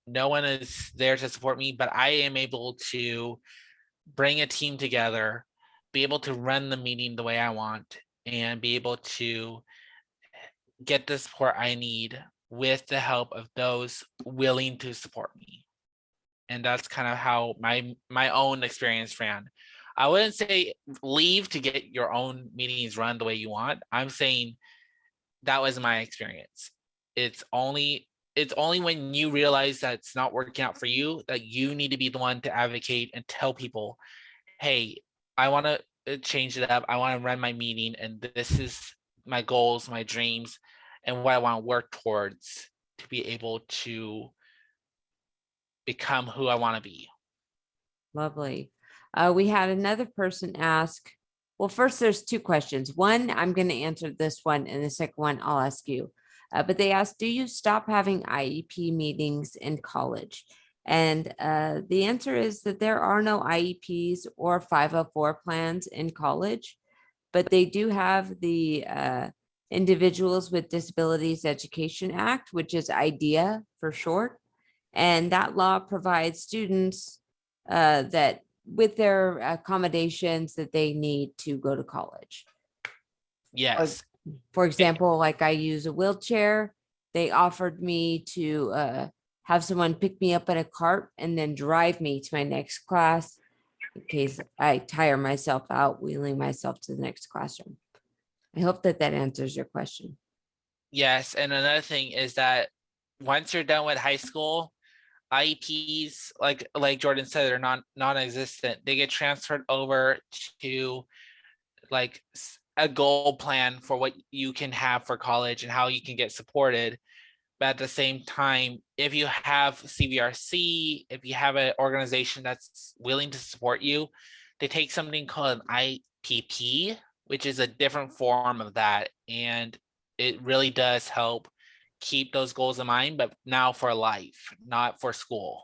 No one is there to support me, but I am able to bring a team together, be able to run the meeting the way I want, and be able to get the support I need with the help of those willing to support me. And that's kind of how my own experience ran. I wouldn't say leave to get your own meetings run the way you want. I'm saying that was my experience. It's only when you realize that it's not working out for you that you need to be the one to advocate and tell people, hey, I want to change it up. I want to run my meeting, and this is my goals, my dreams, and what I want to work towards to be able to become who I want to be. Lovely. We had another person ask, well, first there's two questions. One, I'm going to answer this one, and the second one I'll ask you. But they asked, do you stop having IEP meetings in college? And the answer is that there are no IEPs or 504 plans in college, but they do have the Individuals with Disabilities Education Act, which is IDEA for short. And that law provides students that with their accommodations that they need to go to college. Yes. For example, like I use a wheelchair, they offered me to have someone pick me up in a cart and then drive me to my next class in case I tire myself out wheeling myself to the next classroom. I hope that answers your question. Yes, and another thing is that once you're done with high school, IEPs, like Jordan said, are non-existent. They get transferred over to like a goal plan for what you can have for college and how you can get supported. But at the same time, if you have CVRC, if you have an organization that's willing to support you, they take something called an IPP, which is a different form of that. And it really does help keep those goals in mind, but now for life, not for school.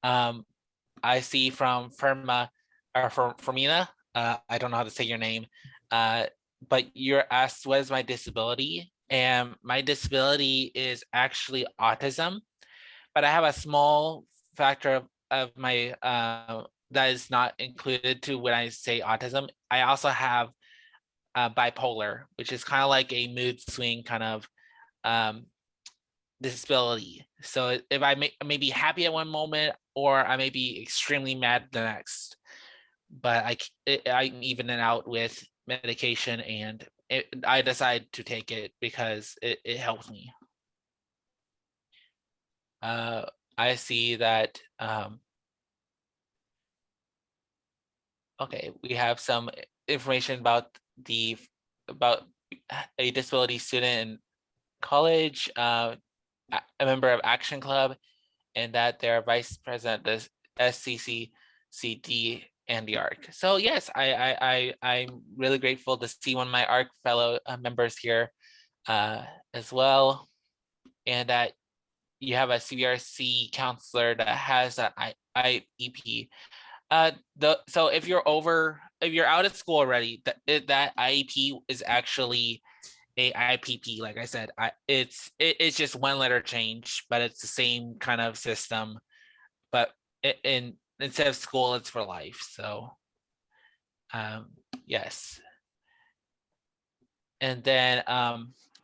I see from Fermina, I don't know how to say your name, but you're asked, what is my disability? And my disability is actually autism, but I have a small factor of my, that is not included to when I say autism. I also have bipolar, which is kind of like a mood swing kind of disability. So if I may be happy at one moment, or I may be extremely mad the next, but I even it out with medication, and I decide to take it because it helps me. I see that. Okay, we have some information about a disability student in college, a member of Action Club, and that they're vice president of SCCCD and the ARC. So yes, I'm really grateful to see one of my ARC fellow members here as well, and that you have a CVRC counselor that has that IEP. So if you're out of school already, that IEP is actually a IPP. Like I said, it's just one letter change, but it's the same kind of system. But instead of school, it's for life. So, yes. And then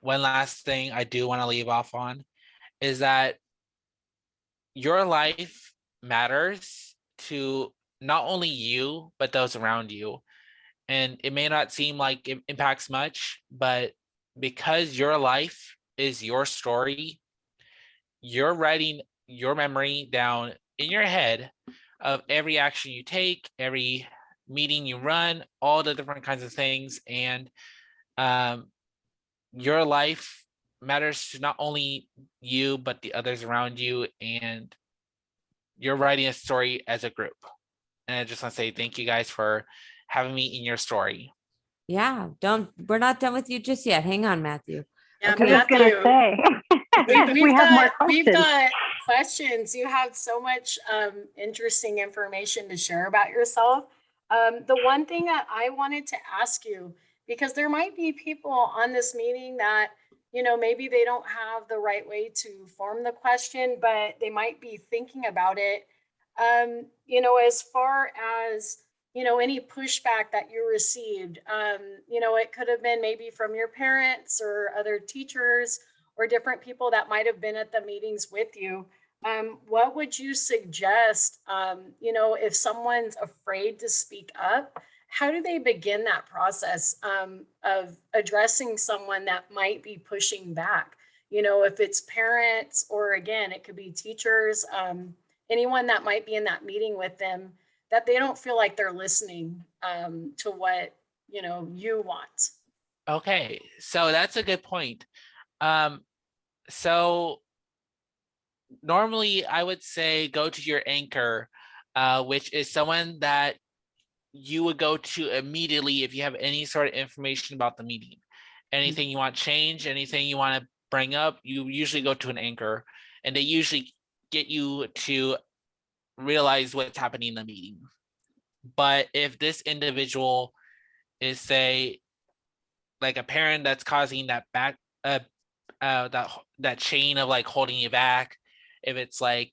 one last thing I do want to leave off on is that your life matters to not only you, but those around you. And it may not seem like it impacts much, but because your life is your story, you're writing your memory down in your head of every action you take, every meeting you run, all the different kinds of things. And your life matters to not only you, but the others around you. And you're writing a story as a group. And I just want to say thank you guys for having me in your story. Yeah, we're not done with you just yet. Hang on, Matthew. Yeah, Okay. I was going to say, we have more We've questions. got questions. You have so much interesting information to share about yourself. The one thing that I wanted to ask you, because there might be people on this meeting that, maybe they don't have the right way to form the question, but they might be thinking about it. As far as, any pushback that you received, it could have been maybe from your parents or other teachers or different people that might have been at the meetings with you. What would you suggest, if someone's afraid to speak up, how do they begin that process of addressing someone that might be pushing back? If it's parents, or again, it could be teachers, anyone that might be in that meeting with them, that they don't feel like they're listening to what, you want. Okay, so that's a good point. So normally I would say go to your anchor, which is someone that you would go to immediately if you have any sort of information about the meeting. Anything you want change, anything you want to bring up, you usually go to an anchor, and they usually get you to realize what's happening in the meeting. But if this individual is, say, like a parent that's causing that back that chain of like holding you back, if it's like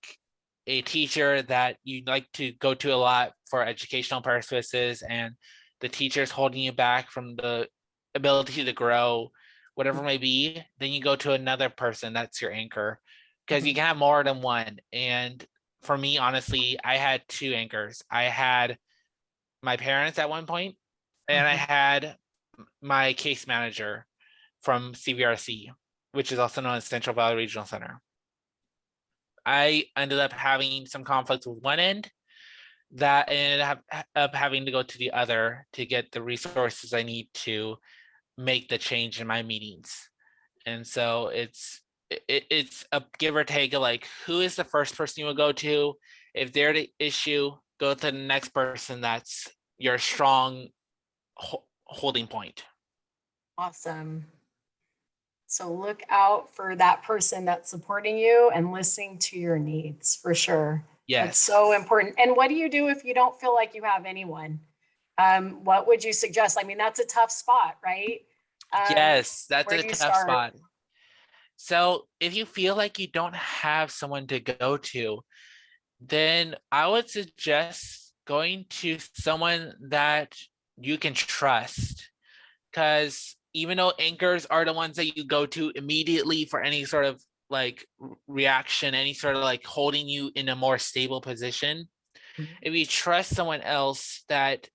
a teacher that you like to go to a lot for educational purposes and the teacher's holding you back from the ability to grow, whatever it may be, then you go to another person that's your anchor, because you can have more than one. And for me, honestly, I had two anchors. I had my parents at one point, and I had my case manager from CVRC, which is also known as Central Valley Regional Center. I ended up having some conflicts with one end that ended up having to go to the other to get the resources I need to make the change in my meetings. And so it's a give or take of like, who is the first person you would go to? If they're the issue, go to the next person that's your strong holding point. Awesome. So look out for that person that's supporting you and listening to your needs, for sure. Yes. That's so important. And what do you do if you don't feel like you have anyone? What would you suggest? I mean, that's a tough spot, right? Yes, that's where a do you tough start? spot. So if you feel like you don't have someone to go to, then I would suggest going to someone that you can trust. Because even though anchors are the ones that you go to immediately for any sort of like reaction, any sort of like holding you in a more stable position, if you trust someone else that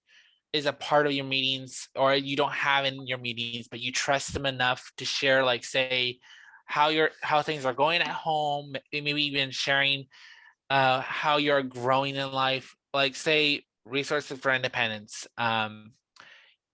is a part of your meetings, or you don't have in your meetings, but you trust them enough to share, like, say, how things are going at home, maybe even sharing how you're growing in life, like, say, Resources for Independence.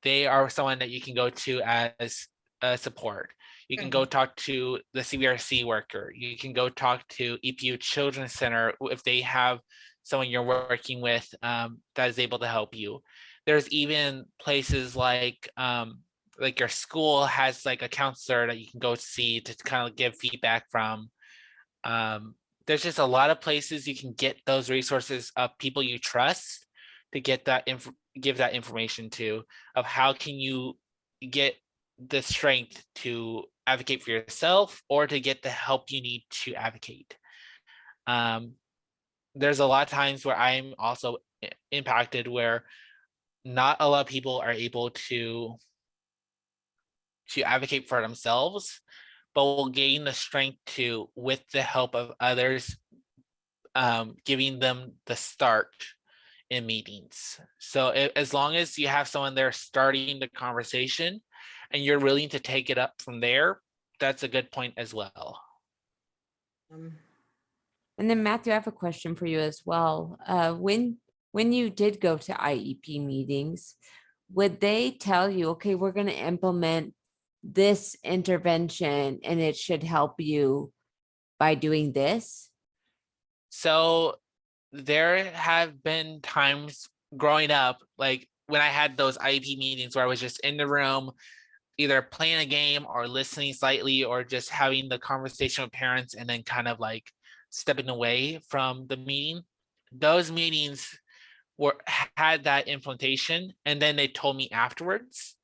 They are someone that you can go to as support. You can go talk to the CVRC worker. You can go talk to EPU Childrens Center if they have someone you're working with that is able to help you. There's even places like your school has like a counselor that you can go see to kind of give feedback from. There's just a lot of places you can get those resources of people you trust to get that give that information to, of how can you get the strength to advocate for yourself or to get the help you need to advocate. There's a lot of times where I'm also impacted where not a lot of people are able to advocate for themselves, but will gain the strength to, with the help of others, giving them the start in meetings. So as long as you have someone there starting the conversation and you're willing to take it up from there, that's a good point as well. And then Matthew, I have a question for you as well. When you did go to IEP meetings, would they tell you, okay, we're going to implement this intervention and it should help you by doing this? So there have been times growing up, like when I had those IEP meetings where I was just in the room, either playing a game or listening slightly or just having the conversation with parents and then kind of like stepping away from the meeting. Those meetings had that implementation, and then they told me afterwards.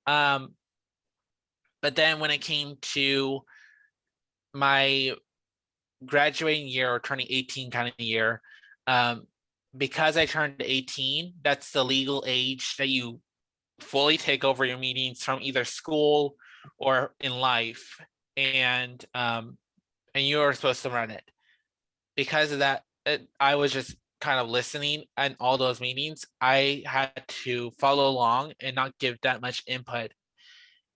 But then when it came to my graduating year or turning 18 kind of year, because I turned 18, that's the legal age that you fully take over your meetings from either school or in life, and you're supposed to run it. Because of that, I was just kind of listening in all those meetings. I had to follow along and not give that much input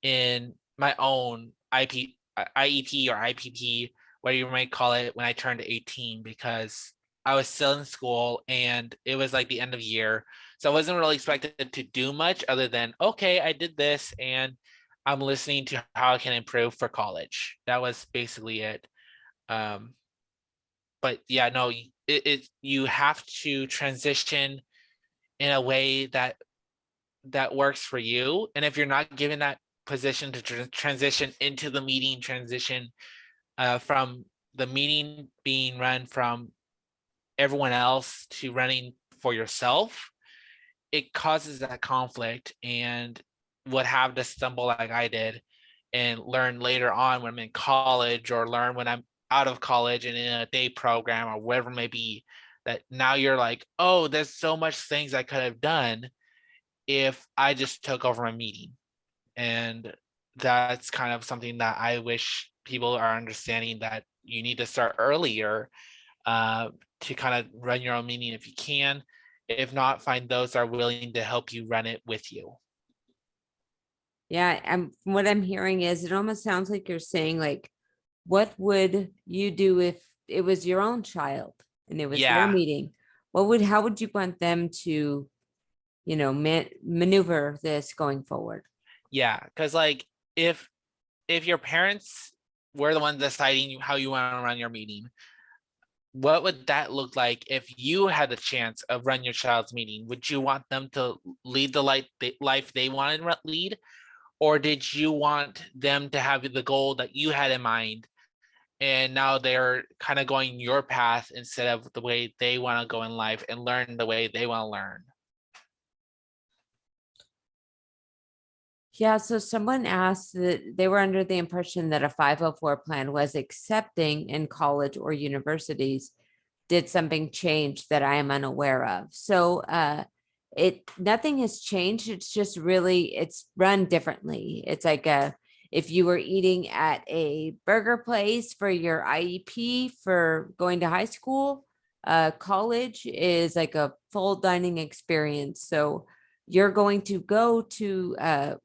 in my own IEP or IPP, whatever you might call it, when I turned 18, because I was still in school and it was like the end of the year. So I wasn't really expected to do much other than, okay, I did this and I'm listening to how I can improve for college. That was basically it. But yeah, no, you have to transition in a way that works for you. And if you're not given that position to transition into the meeting, transition from the meeting being run from everyone else to running for yourself, it causes that conflict and would have to stumble like I did and learn later on when I'm in college, or learn when I'm out of college and in a day program or whatever it may be, that now you're like, oh, there's so much things I could have done if I just took over a meeting. And that's kind of something that I wish people are understanding, that you need to start earlier to kind of run your own meeting if you can. If not, find those that are willing to help you run it with you. Yeah, and what I'm hearing is it almost sounds like you're saying, like, what would you do if it was your own child and it was their Yeah. meeting? How would you want them to, maneuver this going forward? Yeah, because like if your parents were the ones deciding how you want to run your meeting, what would that look like if you had the chance of running your child's meeting? Would you want them to lead the life they wanted to lead? Or did you want them to have the goal that you had in mind, and now they're kind of going your path instead of the way they want to go in life and learn the way they want to learn? Yeah, so someone asked that they were under the impression that a 504 plan was accepting in college or universities. Did something change that I am unaware of? So nothing has changed. It's just really, it's run differently. It's like if you were eating at a burger place for your IEP for going to high school, college is like a full dining experience. So you're going to go to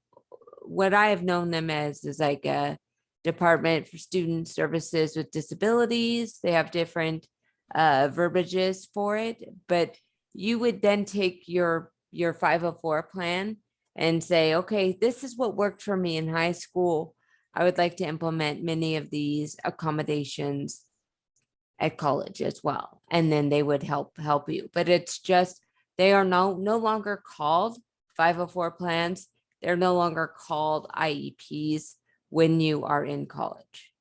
what I have known them as is like a Department for Student Services with Disabilities. They have different verbiages for it, but you would then take your 504 plan and say, okay, this is what worked for me in high school. I would like to implement many of these accommodations at college as well. And then they would help you. But it's just, they are no longer called 504 plans. They're no longer called IEPs when you are in college.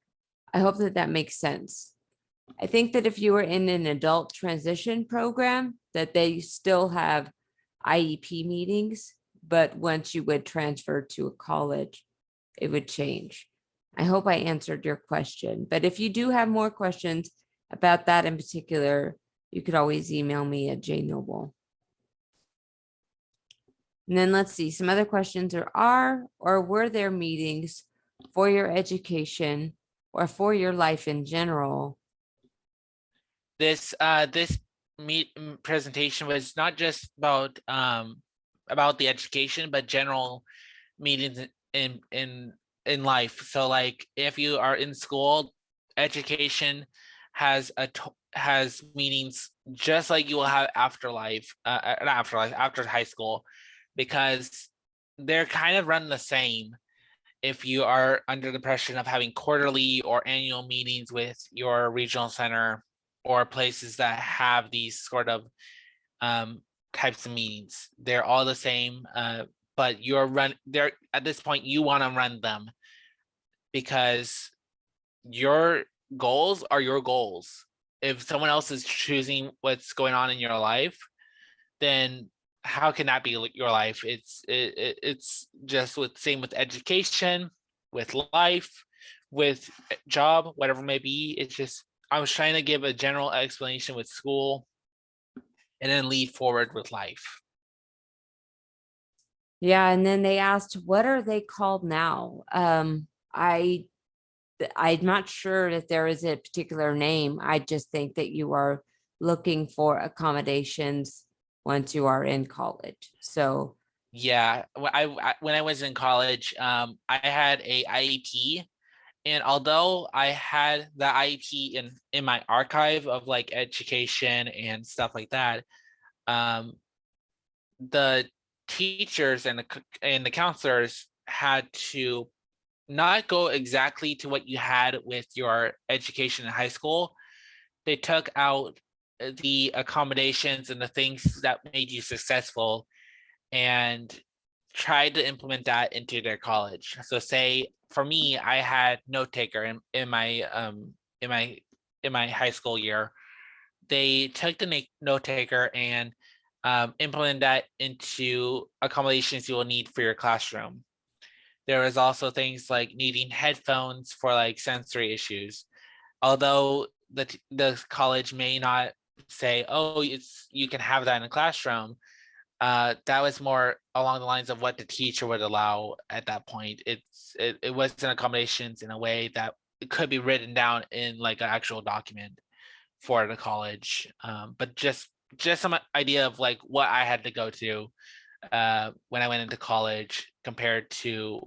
I hope that makes sense. I think that if you were in an adult transition program, that they still have IEP meetings, but once you would transfer to a college, it would change. I hope I answered your question, but if you do have more questions about that in particular, you could always email me at jnoble. And then let's see, some other questions are or were there meetings for your education or for your life in general? This presentation was not just about the education, but general meetings in life. So like if you are in school, education has meetings just like you will have after high school, because they're kind of run the same. If you are under the impression of having quarterly or annual meetings with your regional center or places that have these sort of types of meetings, they're all the same. But they're at this point, you want to run them because your goals are your goals. If someone else is choosing what's going on in your life, then how can that be your life? It's just same with education, with life, with job, whatever it may be. It's just, I was trying to give a general explanation with school and then lead forward with life. Yeah, and then they asked, what are they called now? I'm not sure that there is a particular name. I just think that you are looking for accommodations once you are in college. So yeah, when I was in college, I had a IEP, and although I had the IEP in my archive of like education and stuff like that, the teachers and the counselors had to not go exactly to what you had with your education in high school. They took out the accommodations and the things that made you successful and tried to implement that into their college. So say for me, I had note taker in my high school year. They took the note taker and implemented that into accommodations you will need for your classroom. There was also things like needing headphones for like sensory issues. Although the college may not say, oh, you can have that in the classroom, that was more along the lines of what the teacher would allow at that point. It wasn't accommodations in a way that it could be written down in like an actual document for the college. But just some idea of like what I had to go to when I went into college compared to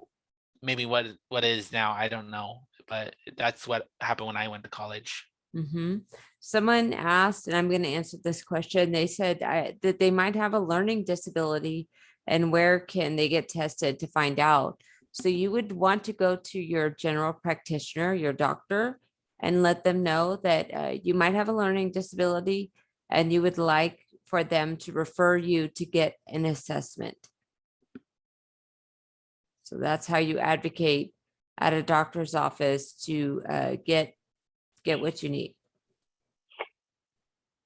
maybe what it is now. I don't know, but that's what happened when I went to college. mhm. Someone asked, and I'm going to answer this question. They said that they might have a learning disability and where can they get tested to find out? So you would want to go to your general practitioner, your doctor, and let them know that you might have a learning disability and you would like for them to refer you to get an assessment. So that's how you advocate at a doctor's office to get what you need.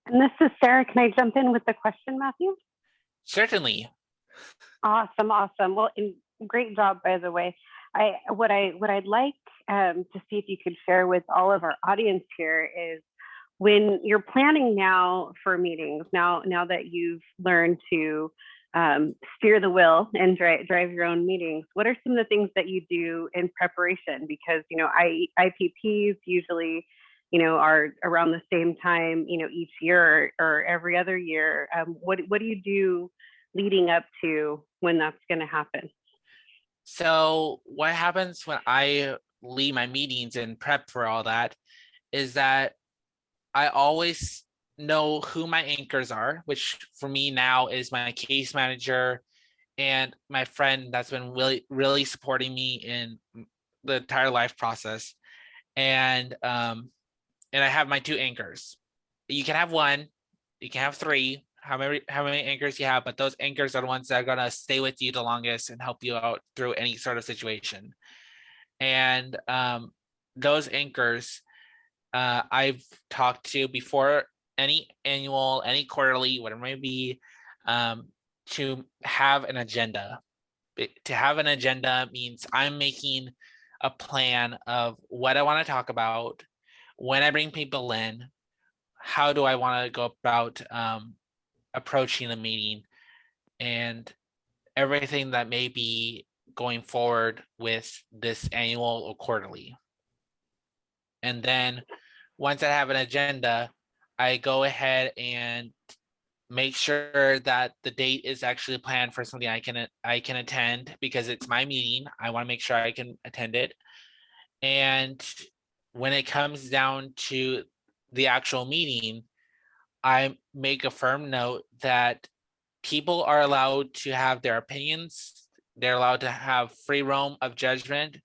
And this is Sarah. Can I jump in with the question, Matthew? Certainly. Awesome. Well, great job, by the way. What I'd like to see if you could share with all of our audience here is when you're planning now for meetings, now that you've learned to steer the wheel and drive your own meetings, what are some of the things that you do in preparation? Because, IPPs usually, are around the same time, each year or every other year. What do you do leading up to when that's going to happen? So what happens when I lead my meetings and prep for all that is that I always know who my anchors are, which for me now is my case manager and my friend that's been really, really supporting me in the entire life process. And I have my two anchors. You can have one, you can have three, how many anchors you have, but those anchors are the ones that are gonna stay with you the longest and help you out through any sort of situation. And those anchors I've talked to before any annual, any quarterly, whatever it may be, to have an agenda. To have an agenda means I'm making a plan of what I want to talk about, when I bring people in, how do I want to go about approaching the meeting, and everything that may be going forward with this annual or quarterly. And then once I have an agenda, I go ahead and make sure that the date is actually planned for something I can attend, because it's my meeting. I want to make sure I can attend it. And when it comes down to the actual meeting, I make a firm note that people are allowed to have their opinions. They're allowed to have free roam of judgment.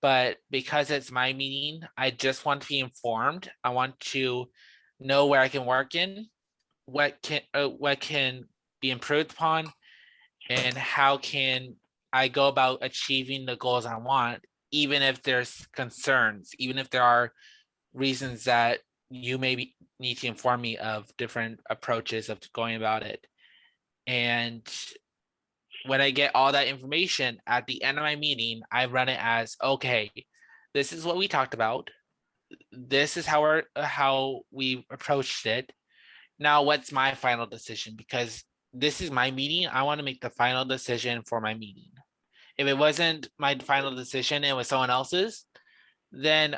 But because it's my meeting, I just want to be informed. I want to know where I can work in, what can be improved upon, and how can I go about achieving the goals I want, even if there's concerns, even if there are reasons that you maybe need to inform me of different approaches of going about it. And when I get all that information at the end of my meeting, I run it as, okay, this is what we talked about. This is how we approached it. Now, what's my final decision? Because this is my meeting. I want to make the final decision for my meeting. If it wasn't my final decision, it was someone else's, then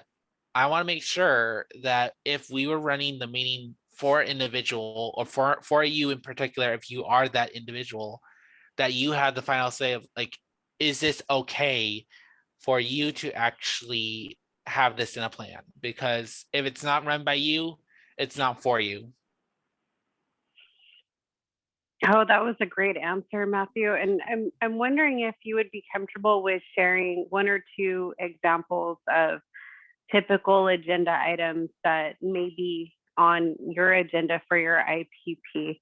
I want to make sure that if we were running the meeting for individual, or for you in particular, if you are that individual, that you have the final say of like, is this okay for you to actually have this in a plan? Because if it's not run by you, it's not for you. Oh, that was a great answer, Matthew. And I'm wondering if you would be comfortable with sharing one or two examples of typical agenda items that may be on your agenda for your IPP.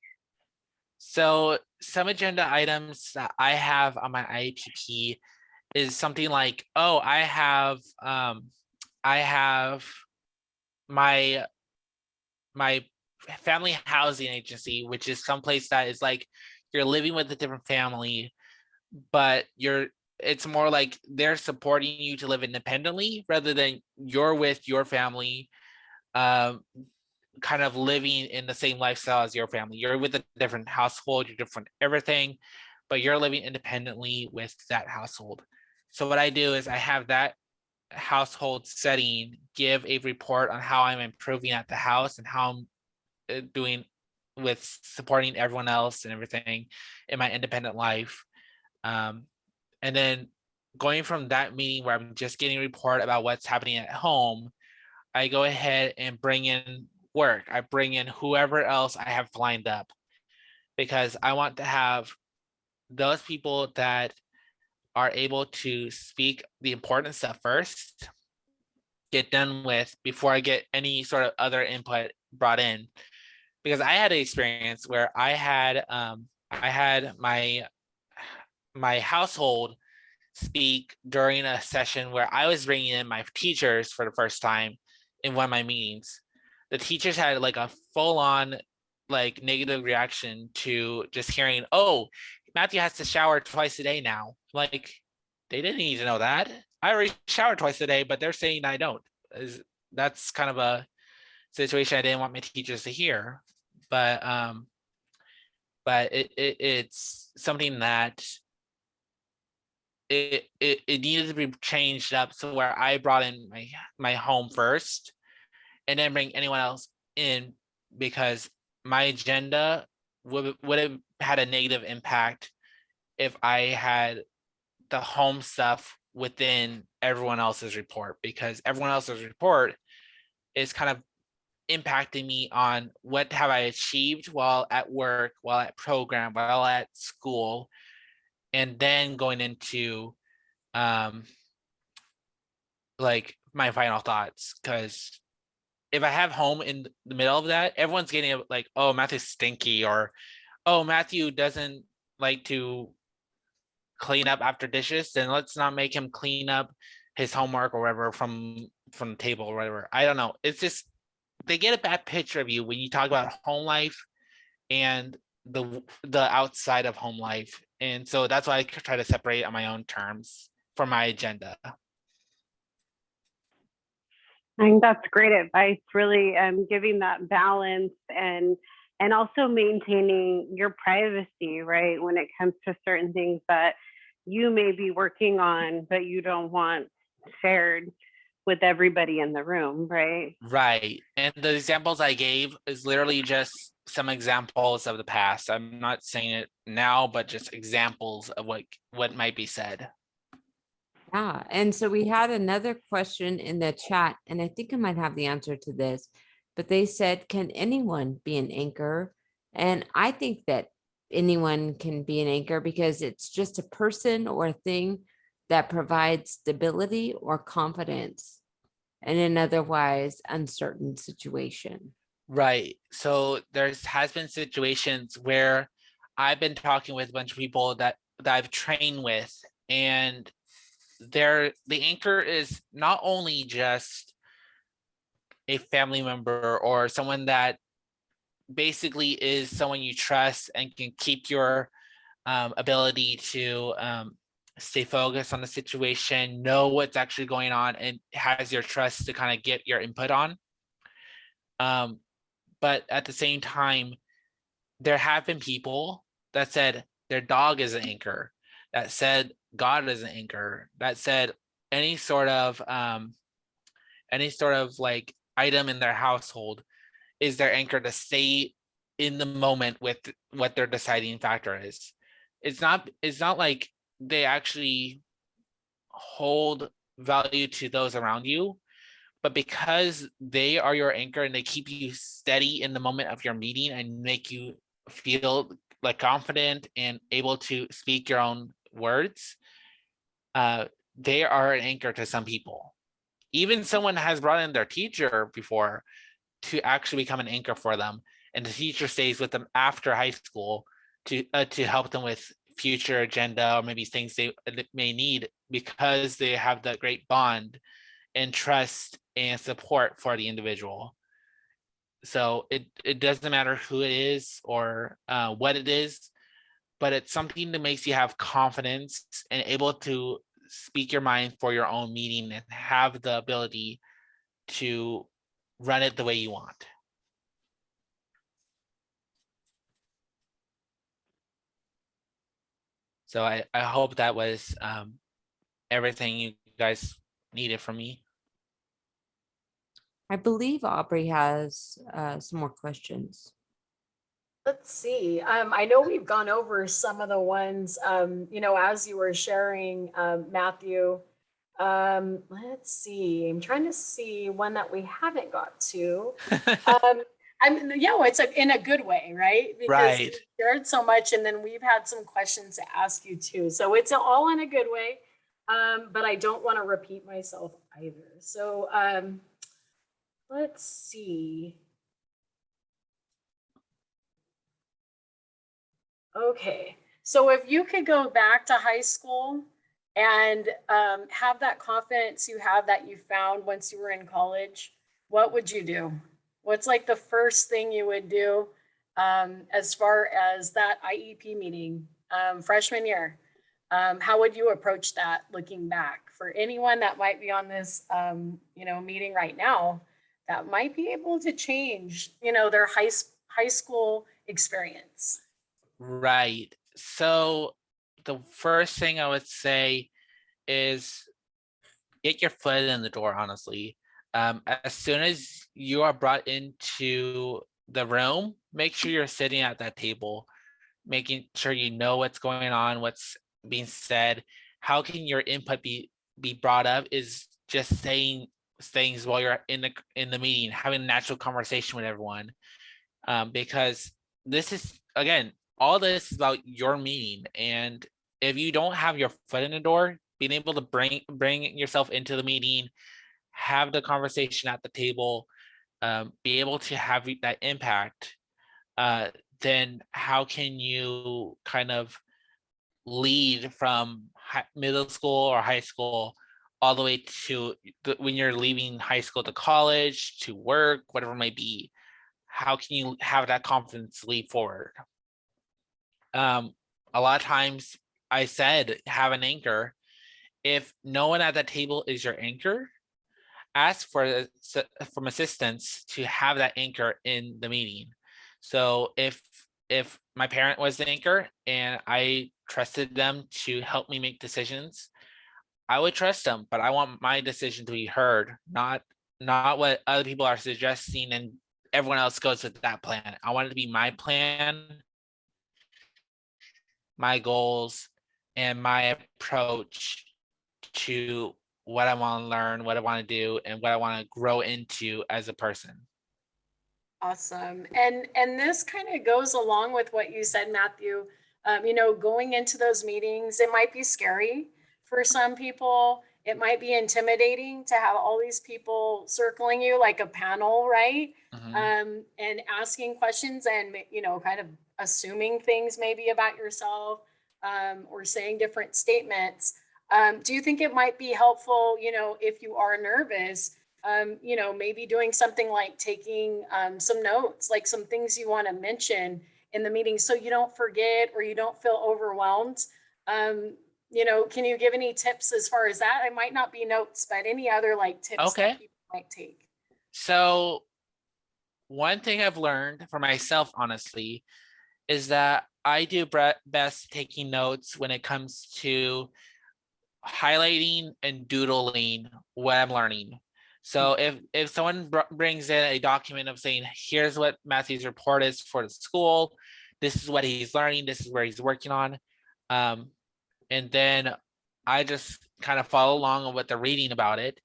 So some agenda items that I have on my IPP is something like, oh, I have my family housing agency, which is someplace that is like you're living with a different family, but it's more like they're supporting you to live independently rather than you're with your family, kind of living in the same lifestyle as your family. You're with a different household, you're different everything, but you're living independently with that household. So what I do is I have that household setting give a report on how I'm improving at the house and how I'm doing with supporting everyone else and everything in my independent life. And then going from that meeting where I'm just getting a report about what's happening at home, I go ahead and bring in work. I bring in whoever else I have lined up, because I want to have those people that are able to speak the important stuff first, get done with before I get any sort of other input brought in. Because I had an experience where I had my household speak during a session where I was bringing in my teachers for the first time in one of my meetings. The teachers had like a full-on like negative reaction to just hearing, oh, Matthew has to shower twice a day now. Like, they didn't need to know that. I already shower twice a day, but they're saying I don't. That's kind of a situation I didn't want my teachers to hear. But it's something that it needed to be changed up, so where I brought in my home first and then bring anyone else in, because my agenda would have had a negative impact if I had the home stuff within everyone else's report, because everyone else's report is kind of impacting me on what have I achieved while at work, while at program, while at school, and then going into like my final thoughts. Because if I have home in the middle of that, everyone's getting like, oh, Matthew's stinky, or oh, Matthew doesn't like to clean up after dishes, then let's not make him clean up his homework or whatever from from the table or whatever. I don't know. It's just they get a bad picture of you when you talk about home life and the outside of home life. And so that's why I try to separate on my own terms for my agenda. I think that's great advice, really giving that balance and also maintaining your privacy, right? When it comes to certain things that you may be working on, but you don't want shared with everybody in the room, right? Right. And the examples I gave is literally just some examples of the past. I'm not saying it now, but just examples of what might be said. Yeah, and so we had another question in the chat, and I think I might have the answer to this, but they said, can anyone be an anchor? And I think that anyone can be an anchor because it's just a person or a thing that provides stability or confidence in an otherwise uncertain situation. Right. So has been situations where I've been talking with a bunch of people that I've trained with, and the anchor is not only just a family member or someone that basically is someone you trust and can keep your ability to stay focused on the situation, know what's actually going on, and has your trust to kind of get your input on. But at the same time, there have been people that said their dog is an anchor, that said God is an anchor, that said any sort of like item in their household is their anchor to stay in the moment with what their deciding factor is. It's not like they actually hold value to those around you, but because they are your anchor and they keep you steady in the moment of your meeting and make you feel like confident and able to speak your own words, they are an anchor to some people. Even someone has brought in their teacher before to actually become an anchor for them, and the teacher stays with them after high school to help them with future agenda or maybe things they may need, because they have that great bond and trust and support for the individual. So it doesn't matter who it is or what it is, but it's something that makes you have confidence and able to speak your mind for your own meeting and have the ability to run it the way you want. So I hope that was everything you guys needed from me. I believe Aubrey has some more questions. Let's see. I know we've gone over some of the ones, as you were sharing, Matthew. Let's see. I'm trying to see one that we haven't got to. It's in a good way, right? Because Right. you shared so much, and then we've had some questions to ask you too. So it's all in a good way. But I don't want to repeat myself either. So let's see. Okay, so if you could go back to high school and have that confidence you have that you found once you were in college, what would you do? What's like the first thing you would do as far as that IEP meeting freshman year? How would you approach that looking back? For anyone that might be on this meeting right now, that might be able to change their high school experience. Right. So the first thing I would say is get your foot in the door, honestly. As soon as you are brought into the room, make sure you're sitting at that table, making sure you know what's going on, what's being said. How can your input be brought up is just saying things while you're in the meeting, having a natural conversation with everyone. Because this is, again, all this is about your meeting, and if you don't have your foot in the door, being able to bring yourself into the meeting, have the conversation at the table, be able to have that impact, then how can you kind of lead from middle school or high school all the way to when you're leaving high school to college, to work, whatever it may be. How can you have that confidence leap forward? A lot of times I said, have an anchor. If no one at the table is your anchor, ask for from assistance to have that anchor in the meeting. So if my parent was the anchor and I trusted them to help me make decisions, I would trust them, but I want my decision to be heard, not what other people are suggesting and everyone else goes with that plan. I want it to be my plan, my goals, and my approach to what I want to learn, what I want to do, and what I want to grow into as a person. Awesome. And this kind of goes along with what you said, Matthew. You know, going into those meetings, it might be scary for some people. It might be intimidating to have all these people circling you like a panel, right? Mhm. And asking questions and, you know, kind of assuming things maybe about yourself, or saying different statements. Do you think it might be helpful, you know, if you are nervous, you know, maybe doing something like taking some notes, like some things you want to mention in the meeting so you don't forget or you don't feel overwhelmed? You know, can you give any tips as far as that? It might not be notes, but any other like tips that Okay. people might take? So one thing I've learned for myself, honestly, is that I do best taking notes when it comes to highlighting and doodling what I'm learning. So if someone brings in a document of saying, here's what Matthew's report is for the school, this is what he's learning, this is where he's working on, and then I just kind of follow along on what they're reading about it.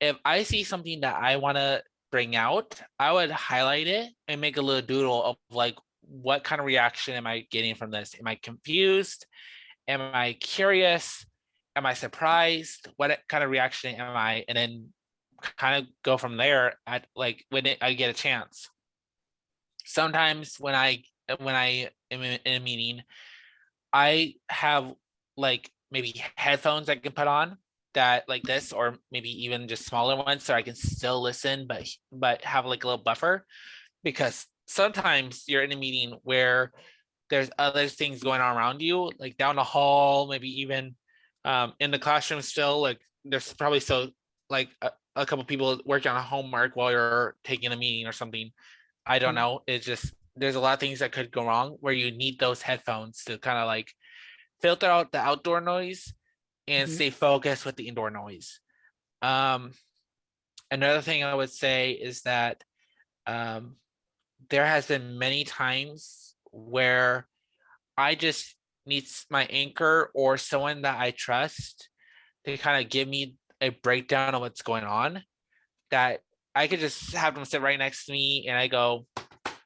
If I see something that I want to bring out, I would highlight it and make a little doodle of like, what kind of reaction am I getting from this? Am I confused? Am I curious? Am I surprised? What kind of reaction am I? And then kind of go from there at like when I get a chance. Sometimes when I am in a meeting, I have like maybe headphones I can put on that like this, or maybe even just smaller ones so I can still listen, but have like a little buffer, because sometimes you're in a meeting where there's other things going on around you, like down the hall, maybe even in the classroom still, like there's probably still like a couple people working on homework while you're taking a meeting or something. I don't know. It's just, there's a lot of things that could go wrong where you need those headphones to kind of like filter out the outdoor noise and stay focused with the indoor noise. Another thing I would say is that there has been many times where I just need my anchor or someone that I trust to kind of give me a breakdown of what's going on, that I could just have them sit right next to me and I go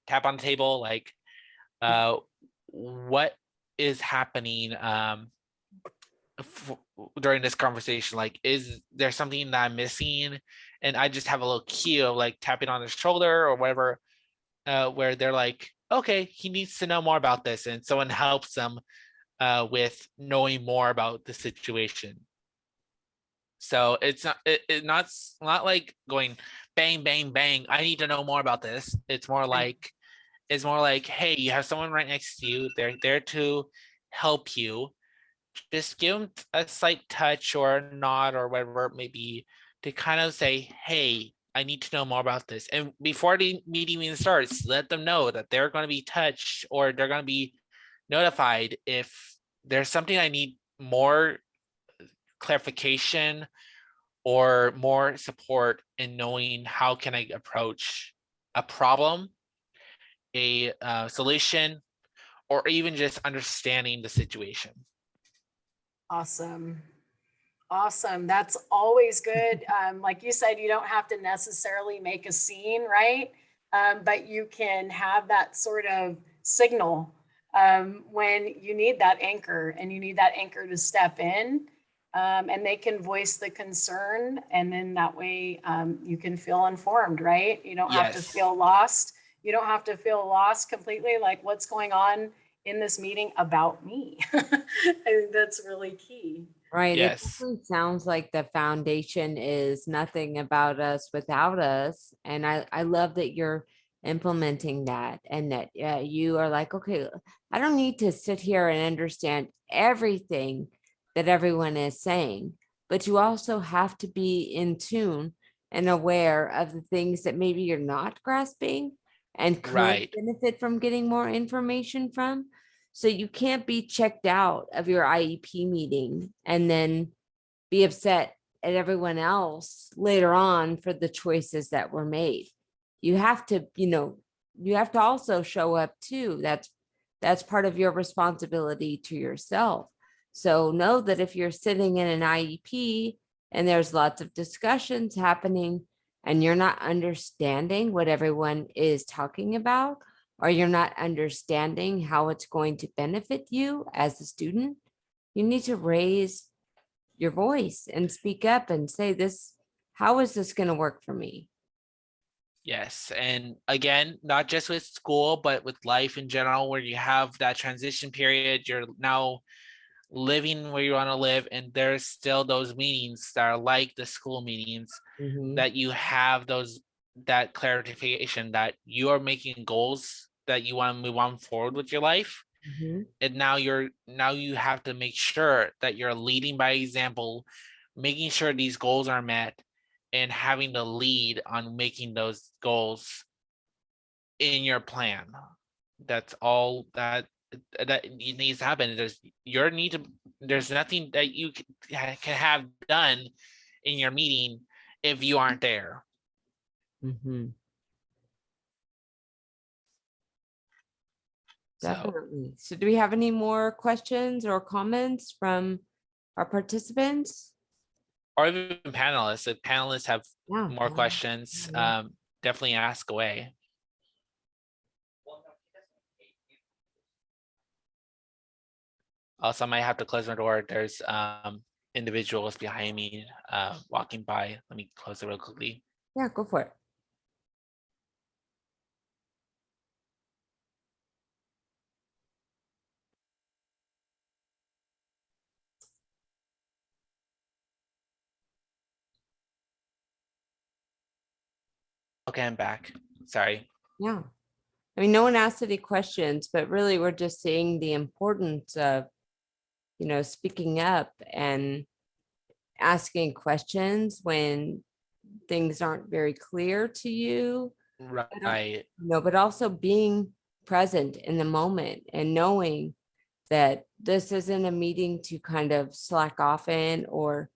tap on the table, like, what is happening during this conversation? Like, is there something that I'm missing? And I just have a little cue of like tapping on their shoulder or whatever, where they're like, okay, he needs to know more about this, and someone helps them with knowing more about the situation. So it's not like going bang bang bang, I need to know more about this. It's more like hey, you have someone right next to you, they're there to help you. Just give them a slight touch or a nod or whatever it may be, to kind of say, hey, I need to know more about this. And before the meeting even starts, let them know that they're going to be touched or they're going to be notified if there's something I need more clarification or more support in knowing how can I approach a problem, a solution, or even just understanding the situation. Awesome. Awesome. That's always good. Like you said, you don't have to necessarily make a scene, right? But you can have that sort of signal when you need that anchor, and you need that anchor to step in, and they can voice the concern. And then that way you can feel informed, right? You don't have to Yes. feel lost. You don't have to feel lost completely, like what's going on in this meeting about me. I think that's really key. Right. It Yes. definitely sounds like the foundation is nothing about us without us. And I love that you're implementing that and that you are like, okay, I don't need to sit here and understand everything that everyone is saying, but you also have to be in tune and aware of the things that maybe you're not grasping and could Right. benefit from getting more information from. So you can't be checked out of your IEP meeting and then be upset at everyone else later on for the choices that were made. You have to, you have to also show up too. That's part of your responsibility to yourself. So know that if you're sitting in an IEP and there's lots of discussions happening and you're not understanding what everyone is talking about, or you're not understanding how it's going to benefit you as a student, you need to raise your voice and speak up and say this, how is this going to work for me? Yes. And again, not just with school, but with life in general, where you have that transition period, you're now living where you want to live, and there's still those meetings that are like the school meetings, Mhm, that you have that clarification that you are making goals that you want to move on forward with your life. mhm. And now you have to make sure that you're leading by example, making sure these goals are met, and having the lead on making those goals in your plan. That's all that needs to happen. There's nothing that you can have done in your meeting if you aren't there. Mhm. So, Definitely. So do we have any more questions or comments from our participants? or even panelists, if panelists have Yeah. more questions, Yeah. definitely ask away. Also, I might have to close my door. There's individuals behind me walking by. Let me close it real quickly. Yeah, go for it. Okay, I'm back. Sorry. Yeah. I mean, no one asked any questions, but really we're just seeing the importance of, speaking up and asking questions when things aren't very clear to you. Right. But also being present in the moment and knowing that this isn't a meeting to kind of slack off in or,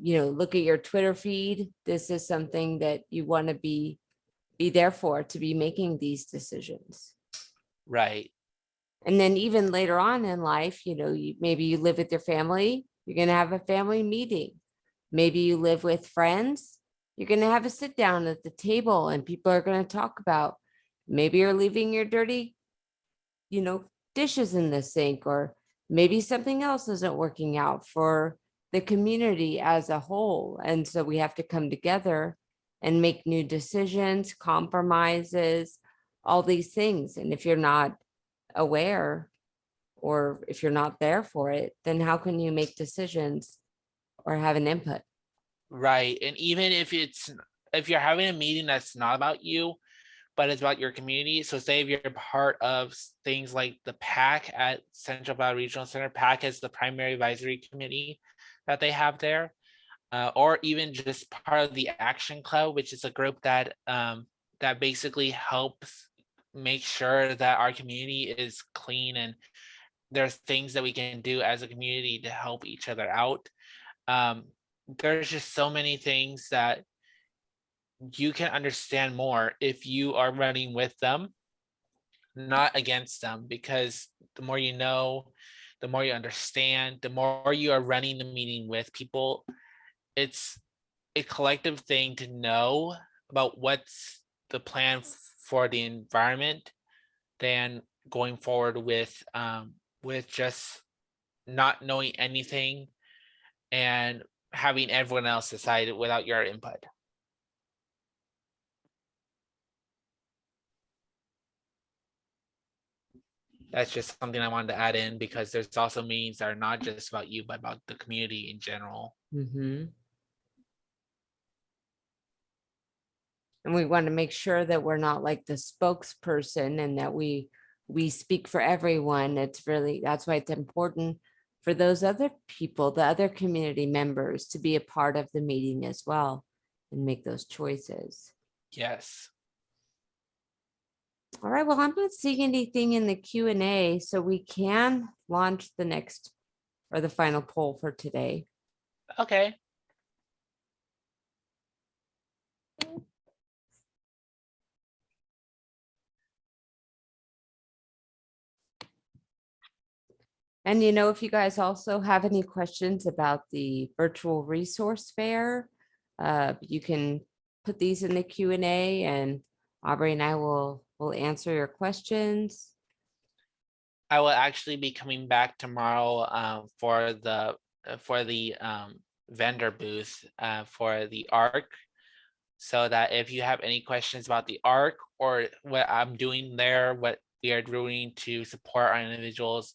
look at your Twitter feed. This is something that you want to be there for, to be making these decisions. Right. And then even later on in life, maybe you live with your family, you're going to have a family meeting. Maybe you live with friends, you're going to have a sit down at the table and people are going to talk about, maybe you're leaving your dirty, dishes in the sink, or maybe something else isn't working out for the community as a whole. And so we have to come together and make new decisions, compromises, all these things. And if you're not aware, or if you're not there for it, then how can you make decisions or have an input? Right. And even if you're having a meeting that's not about you, but it's about your community. So say if you're part of things like the PAC at Central Valley Regional Center, PAC is the primary advisory committee that they have there, or even just part of the Action Club, which is a group that that basically helps make sure that our community is clean, and there's things that we can do as a community to help each other out. Um, there's just so many things that you can understand more if you are running with them, not against them, because the more you know, the more you understand, the more you are running the meeting with people. It's a collective thing to know about what's the plan for the environment than going forward with just not knowing anything and having everyone else decide without your input. that's just something I wanted to add in, because there's also meetings that are not just about you, but about the community in general. And we want to make sure that we're not like the spokesperson and that we speak for everyone. It's really, that's why it's important for those other people, the other community members, to be a part of the meeting as well and make those choices. Yes. All right, well, I'm not seeing anything in the Q&A, so we can launch the next or the final poll for today. Okay. And you know, if you guys also have any questions about the virtual resource fair, you can put these in the Q&A and Aubrey and I will answer your questions. I will actually be coming back tomorrow for the vendor booth for the ARC, so that if you have any questions about the ARC or what I'm doing there, what we are doing to support our individuals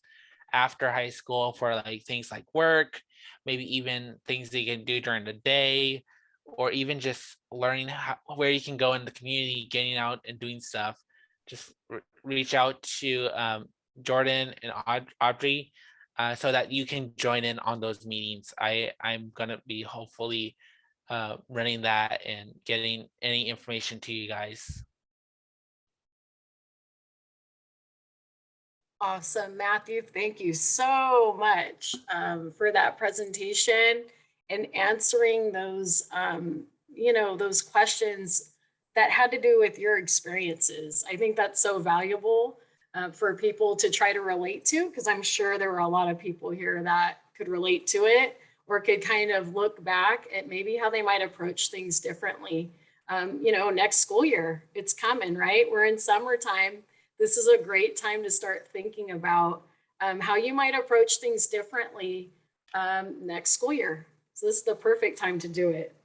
after high school for like things like work, maybe even things they can do during the day, or even just learning where you can go in the community, getting out and doing stuff, just reach out to Jordan and Audrey so that you can join in on those meetings. I'm gonna be hopefully running that and getting any information to you guys. Awesome, Matthew. Thank you so much for that presentation and answering those, those questions that had to do with your experiences. I think that's so valuable for people to try to relate to, because I'm sure there were a lot of people here that could relate to it or could kind of look back at maybe how they might approach things differently. Next school year, it's coming, right? We're in summertime. This is a great time to start thinking about how you might approach things differently next school year. So this is the perfect time to do it.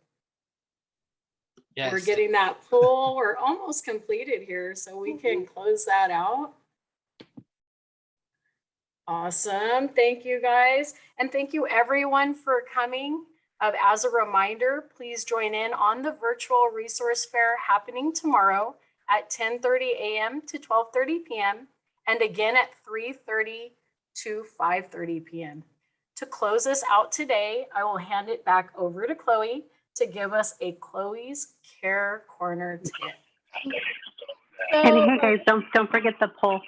Yes. We're getting that poll. We're almost completed here, so we can close that out. Awesome. Thank you, guys. And thank you, everyone, for coming. As a reminder, please join in on the virtual resource fair happening tomorrow at 10:30 a.m. to 12:30 p.m. and again at 3:30 to 5:30 p.m. To close us out today, I will hand it back over to Chloe to give us a Chloe's Care Corner tip. And hey guys, don't forget the poll.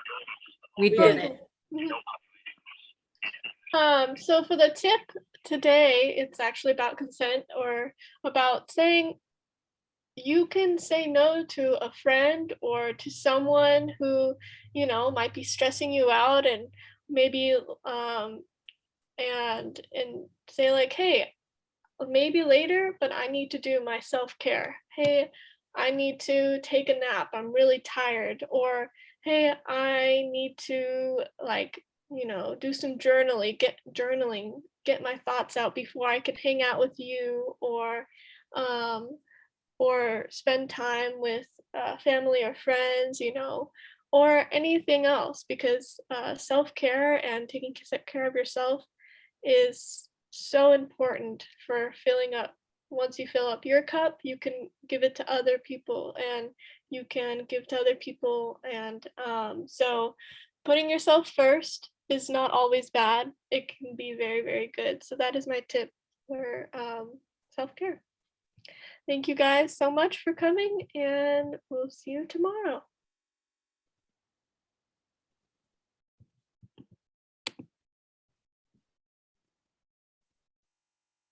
We did it. So for the tip today, it's actually about consent, or about saying you can say no to a friend or to someone who, might be stressing you out, and maybe and say like, hey, maybe later, but I need to do my self-care. Hey, I need to take a nap. I'm really tired. Or hey, I need to do some journaling, get my thoughts out before I can hang out with you, or spend time with family or friends, or anything else, because self-care and taking care of yourself is so important for filling up. Once you fill up your cup, you can give it to other people, and you can give to other people. And so putting yourself first is not always bad. It can be very, very good. So that is my tip for self-care. Thank you guys so much for coming, and we'll see you tomorrow.